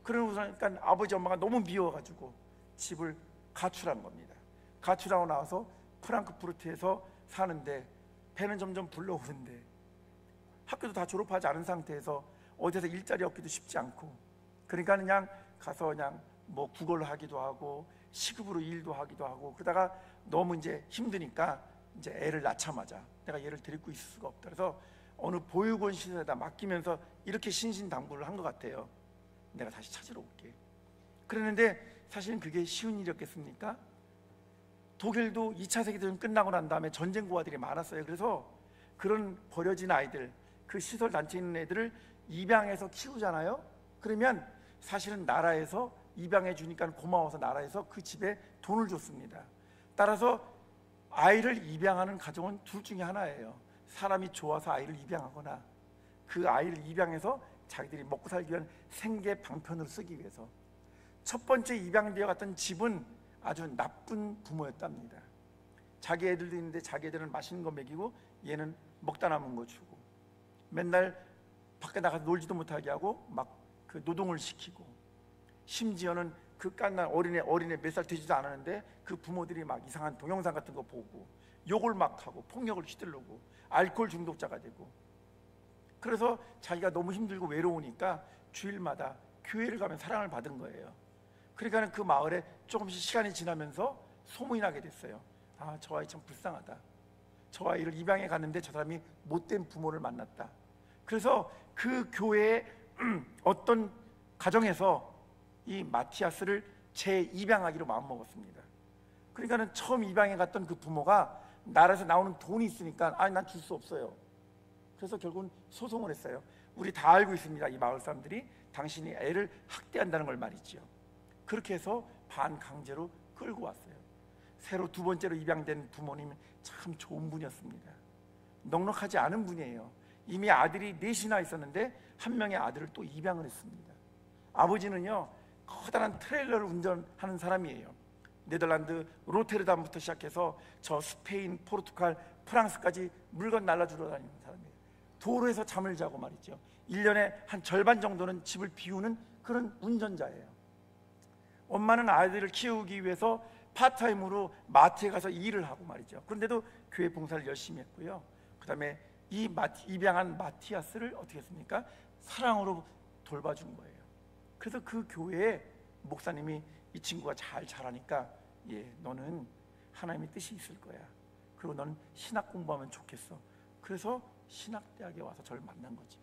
그러니까 아버지 엄마가 너무 미워가지고 집을 가출한 겁니다. 가출하고 나와서 프랑크푸르트에서 사는데 배는 점점 불러오는데 학교도 다 졸업하지 않은 상태에서 어디서 일자리 얻기도 쉽지 않고, 그러니까 그냥 가서 그냥 뭐 국어를 하기도 하고 시급으로 일도 하기도 하고, 그러다가 너무 이제 힘드니까 이제 애를 낳자마자 내가 얘를 데리고 있을 수가 없다. 그래서 어느 보육원 시설에다 맡기면서 이렇게 신신당부를 한 것 같아요. 내가 다시 찾으러 올게. 그랬는데 사실은 그게 쉬운 일이었겠습니까? 독일도 2차 세계대전 끝나고 난 다음에 전쟁 고아들이 많았어요. 그래서 그런 버려진 아이들, 그 시설 단체에 있는 애들을 입양해서 키우잖아요. 그러면 사실은 나라에서 입양해 주니까 고마워서 나라에서 그 집에 돈을 줬습니다. 따라서 아이를 입양하는 가정은 둘 중에 하나예요. 사람이 좋아서 아이를 입양하거나 그 아이를 입양해서 자기들이 먹고 살기 위한 생계 방편으로 쓰기 위해서. 첫 번째 입양되어 갔던 집은 아주 나쁜 부모였답니다. 자기 애들도 있는데 자기 애들은 맛있는 거 먹이고 얘는 먹다 남은 거 주고, 맨날 밖에 나가서 놀지도 못하게 하고 막 그 노동을 시키고, 심지어는 그 깐난 어린애 몇 살 되지도 않았는데 그 부모들이 막 이상한 동영상 같은 거 보고 욕을 막 하고 폭력을 휘두르고 알코올 중독자가 되고, 그래서 자기가 너무 힘들고 외로우니까 주일마다 교회를 가면 사랑을 받은 거예요. 그러니까 그 마을에 조금씩 시간이 지나면서 소문이 나게 됐어요. 아, 저 아이 참 불쌍하다. 저 아이를 입양해 갔는데 저 사람이 못된 부모를 만났다. 그래서 그 교회의 어떤 가정에서 이 마티아스를 재입양하기로 마음먹었습니다. 그러니까는 처음 입양해 갔던 그 부모가 나라에서 나오는 돈이 있으니까 난 줄 수 없어요. 그래서 결국은 소송을 했어요. 우리 다 알고 있습니다. 이 마을 사람들이 당신이 애를 학대한다는 걸 말이죠. 그렇게 해서 반강제로 끌고 왔어요. 새로 두 번째로 입양된 부모님은 참 좋은 분이었습니다. 넉넉하지 않은 분이에요. 이미 아들이 넷이나 있었는데 한 명의 아들을 또 입양을 했습니다. 아버지는요, 커다란 트레일러를 운전하는 사람이에요. 네덜란드 로테르담부터 시작해서 저 스페인, 포르투갈, 프랑스까지 물건 날라주러 다니는 사람이에요. 도로에서 잠을 자고 말이죠. 1년에 한 절반 정도는 집을 비우는 그런 운전자예요. 엄마는 아이들을 키우기 위해서 파트타임으로 마트에 가서 일을 하고 말이죠. 그런데도 교회 봉사를 열심히 했고요. 그 다음에 이 입양한 마티아스를 어떻게 했습니까? 사랑으로 돌봐준 거예요. 그래서 그 교회에 목사님이 이 친구가 잘 자라니까 너는 하나님의 뜻이 있을 거야. 그리고 너는 신학 공부하면 좋겠어. 그래서 신학대학에 와서 저를 만난 거지.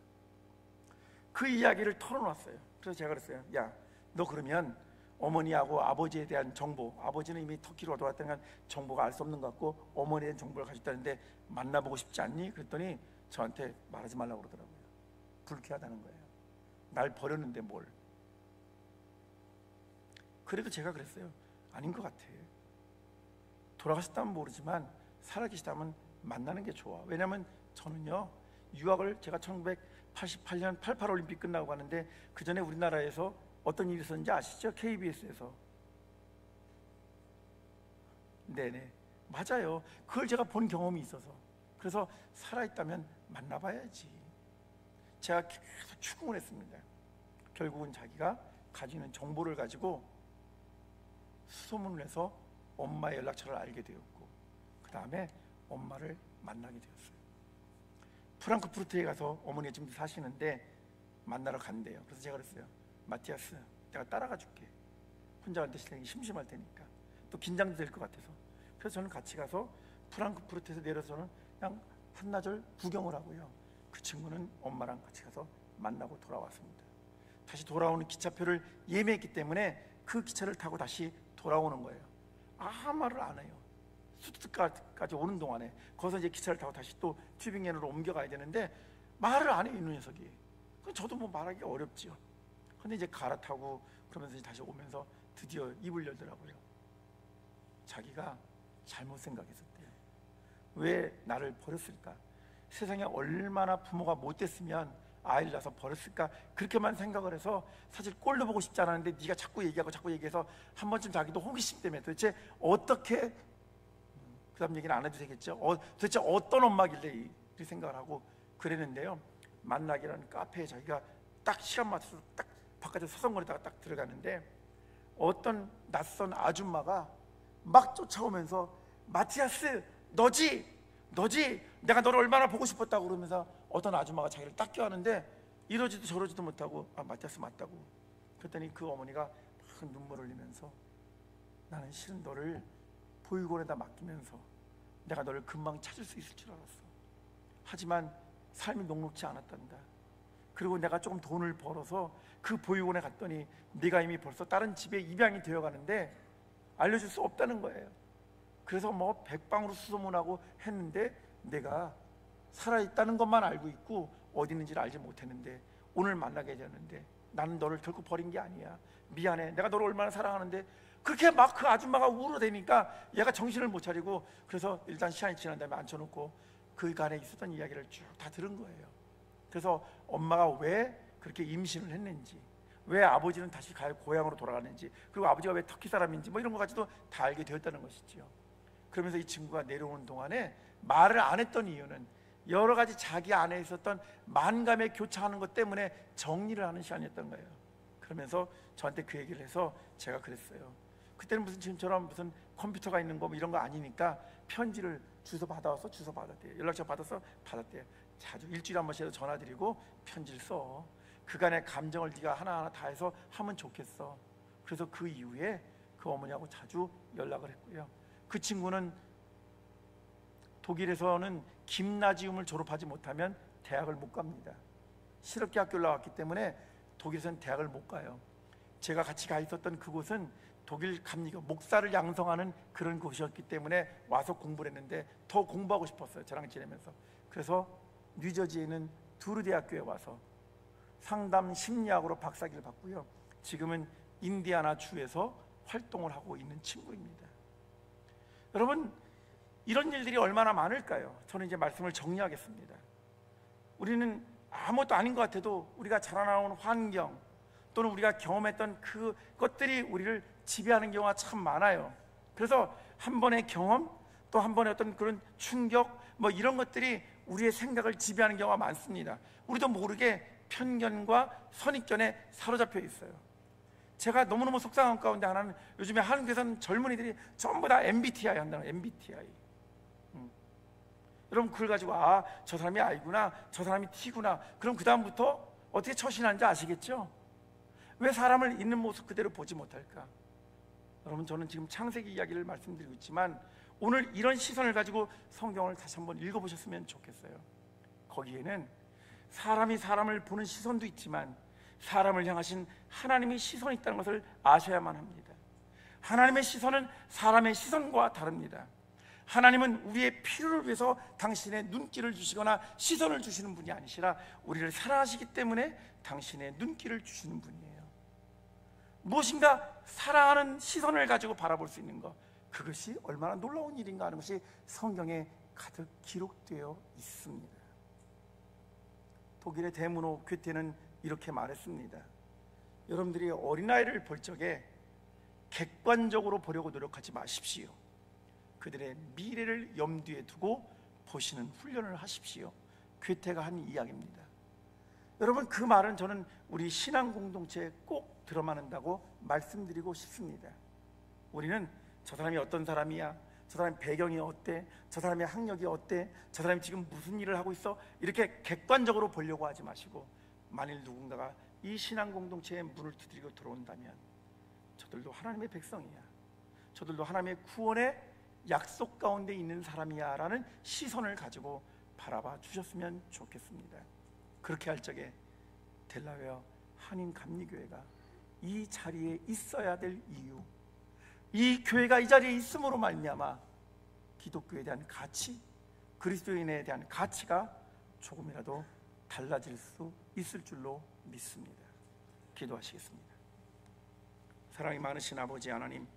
그 이야기를 털어놨어요. 그래서 제가 그랬어요. 야, 너 그러면 어머니하고 아버지에 대한 정보, 아버지는 이미 터키로 돌아왔다는 정보가 알 수 없는 것 같고 어머니에 대한 정보를 가졌다는데 만나보고 싶지 않니? 그랬더니 저한테 말하지 말라고 그러더라고요. 불쾌하다는 거예요. 날 버렸는데 뭘. 그래도 제가 그랬어요. 아닌 것 같아. 돌아가셨다면 모르지만 살아계시다면 만나는 게 좋아. 왜냐하면 저는요, 유학을 제가 1988년 88 올림픽 끝나고 가는데 그 전에 우리나라에서 어떤 일이 있었는지 아시죠? KBS에서. 네네, 맞아요. 그걸 제가 본 경험이 있어서. 그래서 살아있다면 만나봐야지. 제가 계속 추궁을 했습니다. 결국은 자기가 가지고 있는 정보를 가지고 수소문을 해서 엄마의 연락처를 알게 되었고, 그 다음에 엄마를 만나게 되었어요. 프랑크푸르트에 가서 어머니가 지금 사시는데 만나러 간대요. 그래서 제가 그랬어요. 마티아스, 내가 따라가 줄게. 혼자 갈 때 심심할 테니까. 또 긴장도 될 것 같아서. 그래서 저는 같이 가서 프랑크푸르트에서 내려서는 그냥 한나절 구경을 하고요. 그 친구는 엄마랑 같이 가서 만나고 돌아왔습니다. 다시 돌아오는 기차표를 예매했기 때문에 그 기차를 타고 다시 돌아오는 거예요. 아무 말을 안 해요. 수트까지 오는 동안에. 거기서 이제 기차를 타고 다시 또 튜빙겐으로 옮겨가야 되는데 말을 안 해요, 이 녀석이. 저도 뭐 말하기 어렵죠. 근데 이제 갈아타고 그러면서 이제 다시 오면서 드디어 입을 열더라고요. 자기가 잘못 생각했었대요. 왜 나를 버렸을까? 세상에 얼마나 부모가 못됐으면 아이를 낳아서 버렸을까? 그렇게만 생각을 해서 사실 꼴도 보고 싶지 않았는데 네가 자꾸 얘기해서 한 번쯤 자기도 호기심 때문에 도대체 어떻게, 그 다음 얘기는 안 해도 되겠죠? 도대체 어떤 엄마길래 생각을 하고 그랬는데요. 만나기라는 카페에 자기가 딱 시간 맞춰서 딱 바깥에 서성거리다가 딱 들어가는데 어떤 낯선 아줌마가 막 쫓아오면서 마티아스 너지 내가 너를 얼마나 보고 싶었다고 그러면서 어떤 아줌마가 자기를 딱 껴안는데 이러지도 저러지도 못하고 마티아스 맞다고. 그랬더니 그 어머니가 막 눈물을 흘리면서 나는 실은 너를 보육원에다 맡기면서 내가 너를 금방 찾을 수 있을 줄 알았어. 하지만 삶이 녹록지 않았단다. 그리고 내가 조금 돈을 벌어서 그 보육원에 갔더니 네가 이미 벌써 다른 집에 입양이 되어 가는데 알려줄 수 없다는 거예요. 그래서 뭐 백방으로 수소문하고 했는데 내가 살아있다는 것만 알고 있고 어디 있는지를 알지 못했는데 오늘 만나게 되었는데 나는 너를 결코 버린 게 아니야. 미안해. 내가 너를 얼마나 사랑하는데. 그렇게 막 그 아줌마가 울어대니까 얘가 정신을 못 차리고 그래서 일단 시간이 지난 다음에 앉혀놓고 그간에 있었던 이야기를 쭉 다 들은 거예요. 그래서 엄마가 왜 그렇게 임신을 했는지, 왜 아버지는 다시 고향으로 돌아가는지, 그리고 아버지가 왜 터키 사람인지 뭐 이런 것까지도 다 알게 되었다는 것이지요. 그러면서 이 친구가 내려오는 동안에 말을 안 했던 이유는 여러 가지 자기 안에 있었던 만감에 교차하는 것 때문에 정리를 하는 시간이었던 거예요. 그러면서 저한테 그 얘기를 해서 제가 그랬어요. 그때는 무슨 지금처럼 무슨 컴퓨터가 있는 거 뭐 이런 거 아니니까 편지를 주소 받아와서 주소 받았대요. 연락처 받아서 받았대요. 자주 일주일에 한 번씩 전화드리고 편지를 써. 그간의 감정을 네가 하나하나 다 해서 하면 좋겠어. 그래서 그 이후에 그 어머니하고 자주 연락을 했고요. 그 친구는 독일에서는 김나지움을 졸업하지 못하면 대학을 못 갑니다. 실업계 학교를 나왔기 때문에 독일에서는 대학을 못 가요. 제가 같이 가 있었던 그곳은 독일 감리교 목사를 양성하는 그런 곳이었기 때문에 와서 공부를 했는데 더 공부하고 싶었어요. 저랑 지내면서. 그래서 뉴저지에 있는 두르 대학교에 와서 상담 심리학으로 박사학위를 받고요. 지금은 인디아나 주에서 활동을 하고 있는 친구입니다. 여러분, 이런 일들이 얼마나 많을까요? 저는 이제 말씀을 정리하겠습니다. 우리는 아무것도 아닌 것 같아도 우리가 자라나온 환경 또는 우리가 경험했던 그것들이 우리를 지배하는 경우가 참 많아요. 그래서 한 번의 경험 또 한 번의 어떤 그런 충격 뭐 이런 것들이 우리의 생각을 지배하는 경우가 많습니다. 우리도 모르게 편견과 선입견에 사로잡혀 있어요. 제가 너무너무 속상한 가운데 하나는 요즘에 한국에서는 젊은이들이 전부 다 MBTI 한다는 거예요. MBTI. 여러분 그걸 가지고 저 사람이 I구나, 저 사람이 T구나. 그럼 그 다음부터 어떻게 처신하는지 아시겠죠? 왜 사람을 있는 모습 그대로 보지 못할까? 여러분 저는 지금 창세기 이야기를 말씀드리고 있지만 오늘 이런 시선을 가지고 성경을 다시 한번 읽어보셨으면 좋겠어요. 거기에는 사람이 사람을 보는 시선도 있지만 사람을 향하신 하나님의 시선이 있다는 것을 아셔야만 합니다. 하나님의 시선은 사람의 시선과 다릅니다. 하나님은 우리의 필요를 위해서 당신의 눈길을 주시거나 시선을 주시는 분이 아니시라 우리를 사랑하시기 때문에 당신의 눈길을 주시는 분이에요. 무엇인가 사랑하는 시선을 가지고 바라볼 수 있는 것, 그것이 얼마나 놀라운 일인가 하는 것이 성경에 가득 기록되어 있습니다. 독일의 대문호 괴테는 이렇게 말했습니다. 여러분들이 어린아이를 볼 적에 객관적으로 보려고 노력하지 마십시오. 그들의 미래를 염두에 두고 보시는 훈련을 하십시오. 괴테가 한 이야기입니다. 여러분 그 말은 저는 우리 신앙 공동체에 꼭 들어만 한다고 말씀드리고 싶습니다. 우리는 저 사람이 어떤 사람이야, 저 사람의 배경이 어때, 저 사람의 학력이 어때, 저 사람이 지금 무슨 일을 하고 있어, 이렇게 객관적으로 보려고 하지 마시고 만일 누군가가 이 신앙 공동체에 문을 두드리고 들어온다면 저들도 하나님의 백성이야, 저들도 하나님의 구원의 약속 가운데 있는 사람이야 라는 시선을 가지고 바라봐 주셨으면 좋겠습니다. 그렇게 할 적에 델라웨어 한인감리교회가 이 자리에 있어야 될 이유, 이 교회가 이 자리에 있음으로 말미암아 기독교에 대한 가치, 그리스도인에 대한 가치가 조금이라도 달라질 수 있을 줄로 믿습니다. 기도하시겠습니다. 사랑이 많으신 아버지 하나님,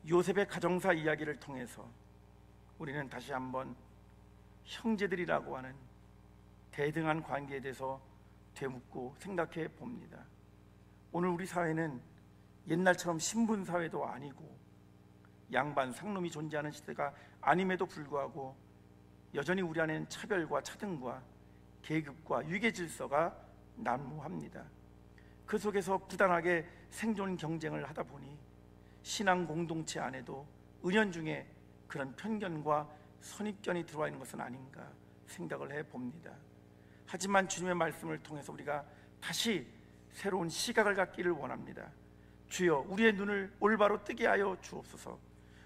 요셉의 가정사 이야기를 통해서 우리는 다시 한번 형제들이라고 하는 대등한 관계에 대해서 되묻고 생각해 봅니다. 오늘 우리 사회는 옛날처럼 신분 사회도 아니고 양반 상놈이 존재하는 시대가 아님에도 불구하고 여전히 우리 안에는 차별과 차등과 계급과 유계 질서가 난무합니다. 그 속에서 부단하게 생존 경쟁을 하다 보니 신앙 공동체 안에도 은연중에 그런 편견과 선입견이 들어와 있는 것은 아닌가 생각을 해봅니다. 하지만 주님의 말씀을 통해서 우리가 다시 새로운 시각을 갖기를 원합니다. 주여, 우리의 눈을 올바로 뜨게 하여 주옵소서.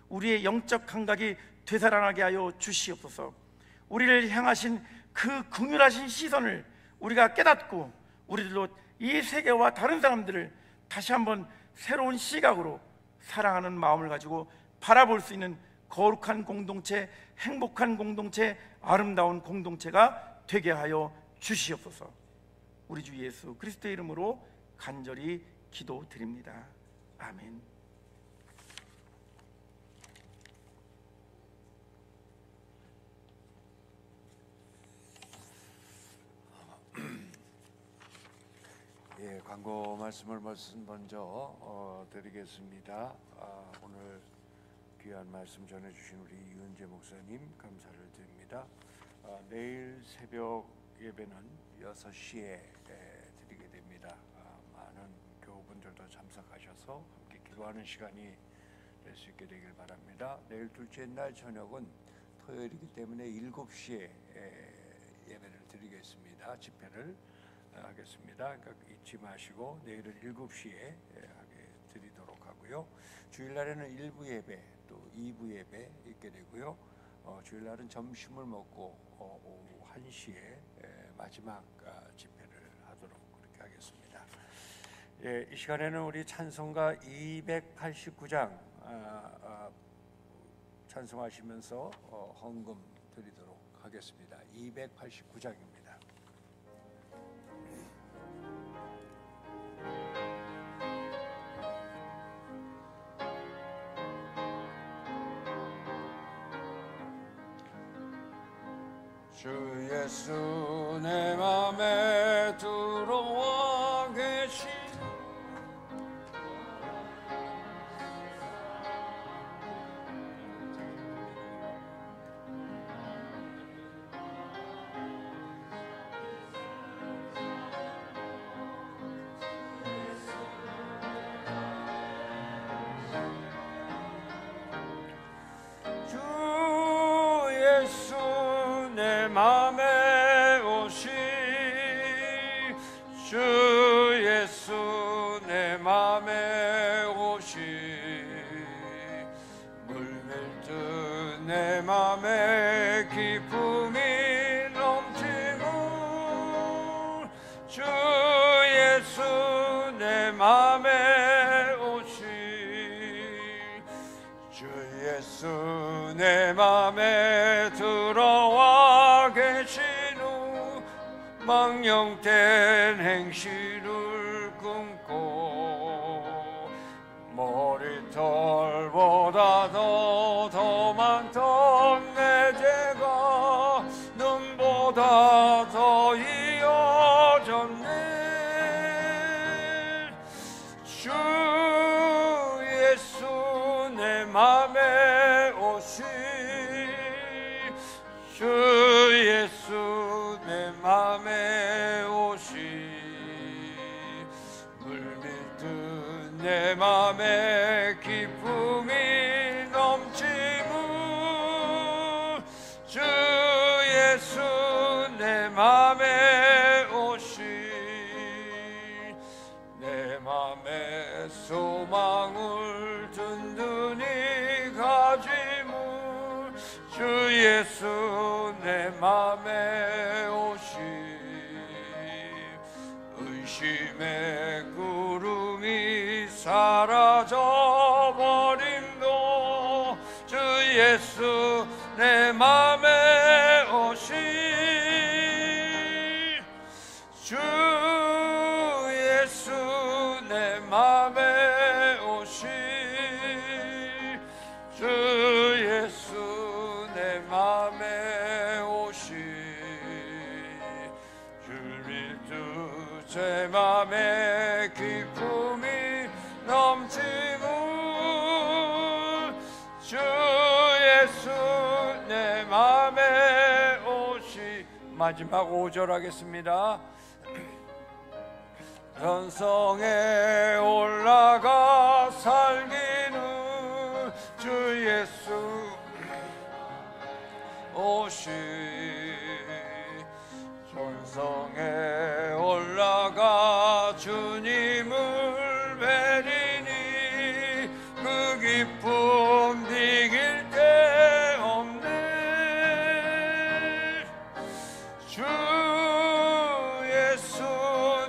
우리의 영적 감각이 되살아나게 하여 주시옵소서. 우리를 향하신 그 긍휼하신 시선을 우리가 깨닫고 우리들도 이 세계와 다른 사람들을 다시 한번 새로운 시각으로 사랑하는 마음을 가지고 바라볼 수 있는 거룩한 공동체, 행복한 공동체, 아름다운 공동체가 되게 하여 주시옵소서. 우리 주 예수 그리스도의 이름으로 간절히 기도드립니다. 아멘. 예, 광고 말씀을 먼저 드리겠습니다. 오늘 귀한 말씀 전해주신 우리 이은재 목사님 감사를 드립니다. 내일 새벽 예배는 6시에 드리게 됩니다. 많은 교우분들도 참석하셔서 함께 기도하는 시간이 될 수 있게 되길 바랍니다. 내일 둘째 날 저녁은 토요일이기 때문에 7시에 예배를 드리겠습니다. 집회를 하겠습니다. 그러니까 잊지 마시고 내일은 7시에 하게 드리도록 하고요. 주일날에는 1부 예배 또 2부 예배 있게 되고요. 주일날은 점심을 먹고 오후 1시에 마지막 집회를 하도록 그렇게 하겠습니다. 예, 이 시간에는 우리 찬송가 289장 찬송하시면서 헌금 드리도록 하겠습니다. 289장입니다. 주 예수 내 맘에 들어와 계시 맘에 오시 주 예수 내 맘에 오시 물밀듯 내 맘에 기쁨이 넘치는 주 예수 내 맘에 오시 주 예수 내 맘에 들어와 계시누 망령된 행실을 끊고 머리털보다 더 많던 내 죄가 눈보다 더 이어졌네 주 예수 내 맘에 오시 주 예수 내 맘에 오시 물밀듯 내 맘에 기쁨이 넘치는 주 예수 내 맘에 오시 내 맘에 소망을 든든히 가지물 주 예수 내 맘에 오시 의심의 구름이 사라져버림도 주 예수 내 맘에 오시 주 예수 내 맘에 오시 주 예수 내 맘에 오시 줄밀듯 제 맘에 기쁨이 넘치는 주 예수 내 맘에 마지막 5절 하겠습니다. 전성에 올라가 살기는 주 예수 오시 전성에 올라가 주님을 뵈리니 그 기쁨 비길 데 없네. 주 예수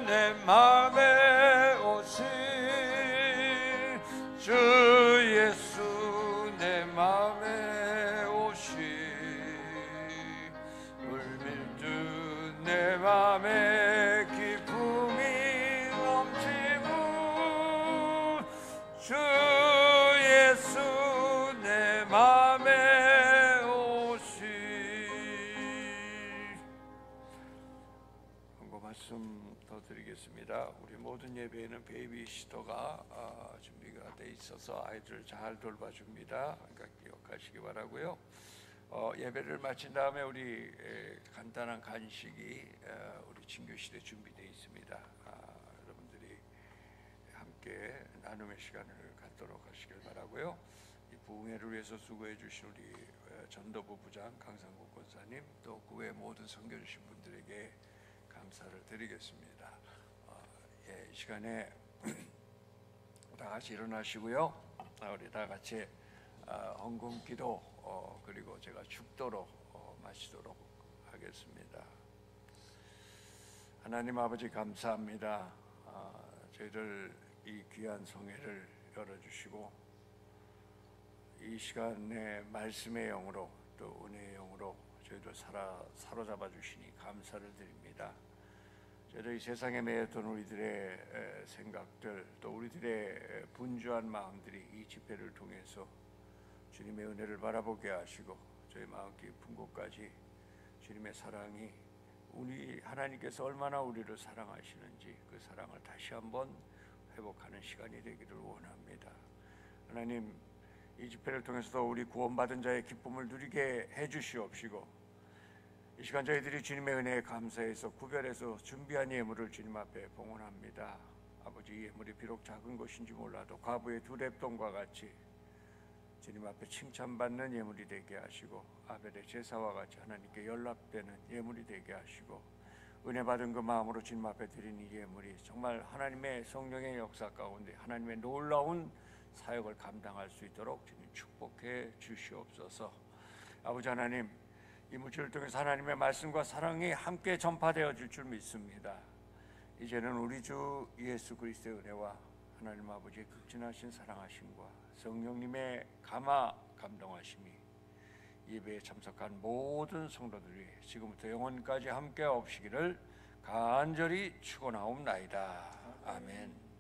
내 맘에 오시 주 예수 내 맘에 오시 물밀듯 내 맘에 기쁨이 넘치고 주 예수 내 맘에 오시. 한번 말씀 더 드리겠습니다. 우리 모든 예배에는 베이비시터가 준비가 돼 있어서 아이들을 잘 돌봐줍니다. 그러니까 기억하시기 바라고요. 예배를 마친 다음에 우리 간단한 간식이 우리 친교실에 준비되어 있습니다. 여러분들이 함께 나눔의 시간을 갖도록 하시길 바라고요. 이 부흥회를 위해서 수고해 주신 우리 전도부 부장 강상국 권사님 또 그 외 모든 섬겨주신 분들에게 감사를 드리겠습니다. 이 시간에 다 같이 일어나시고요. 우리 다 같이 헌금기도 그리고 제가 죽도록 마치도록 하겠습니다. 하나님 아버지 감사합니다. 저희들 이 귀한 성회를 열어주시고 이 시간에 말씀의 영으로 또 은혜의 영으로 저희들 사로잡아 주시니 감사를 드립니다. 저희들 이 세상에 매였던 우리들의 생각들 또 우리들의 분주한 마음들이 이 집회를 통해서 주님의 은혜를 바라보게 하시고 저희 마음 깊은 곳까지 주님의 사랑이 우리 하나님께서 얼마나 우리를 사랑하시는지 그 사랑을 다시 한번 회복하는 시간이 되기를 원합니다. 하나님 이 집회를 통해서도 우리 구원받은 자의 기쁨을 누리게 해주시옵시고 이 시간 저희들이 주님의 은혜에 감사해서 구별해서 준비한 예물을 주님 앞에 봉헌합니다. 아버지 이 예물이 비록 작은 것인지 몰라도 과부의 두 렙돈과 같이 주님 앞에 칭찬받는 예물이 되게 하시고 아벨의 제사와 같이 하나님께 연락되는 예물이 되게 하시고 은혜 받은 그 마음으로 주님 앞에 드리는 이 예물이 정말 하나님의 성령의 역사 가운데 하나님의 놀라운 사역을 감당할 수 있도록 주님 축복해 주시옵소서. 아버지 하나님 이 물질을 통해서 하나님의 말씀과 사랑이 함께 전파되어질 줄 믿습니다. 이제는 우리 주 예수 그리스도의 은혜와 하나님 아버지의 극진하신 사랑하심과 성령님의 감동하심이 예배에 참석한 모든 성도들이 지금부터 영원까지 함께 없으시기를 간절히 축원하옵나이다. 아멘.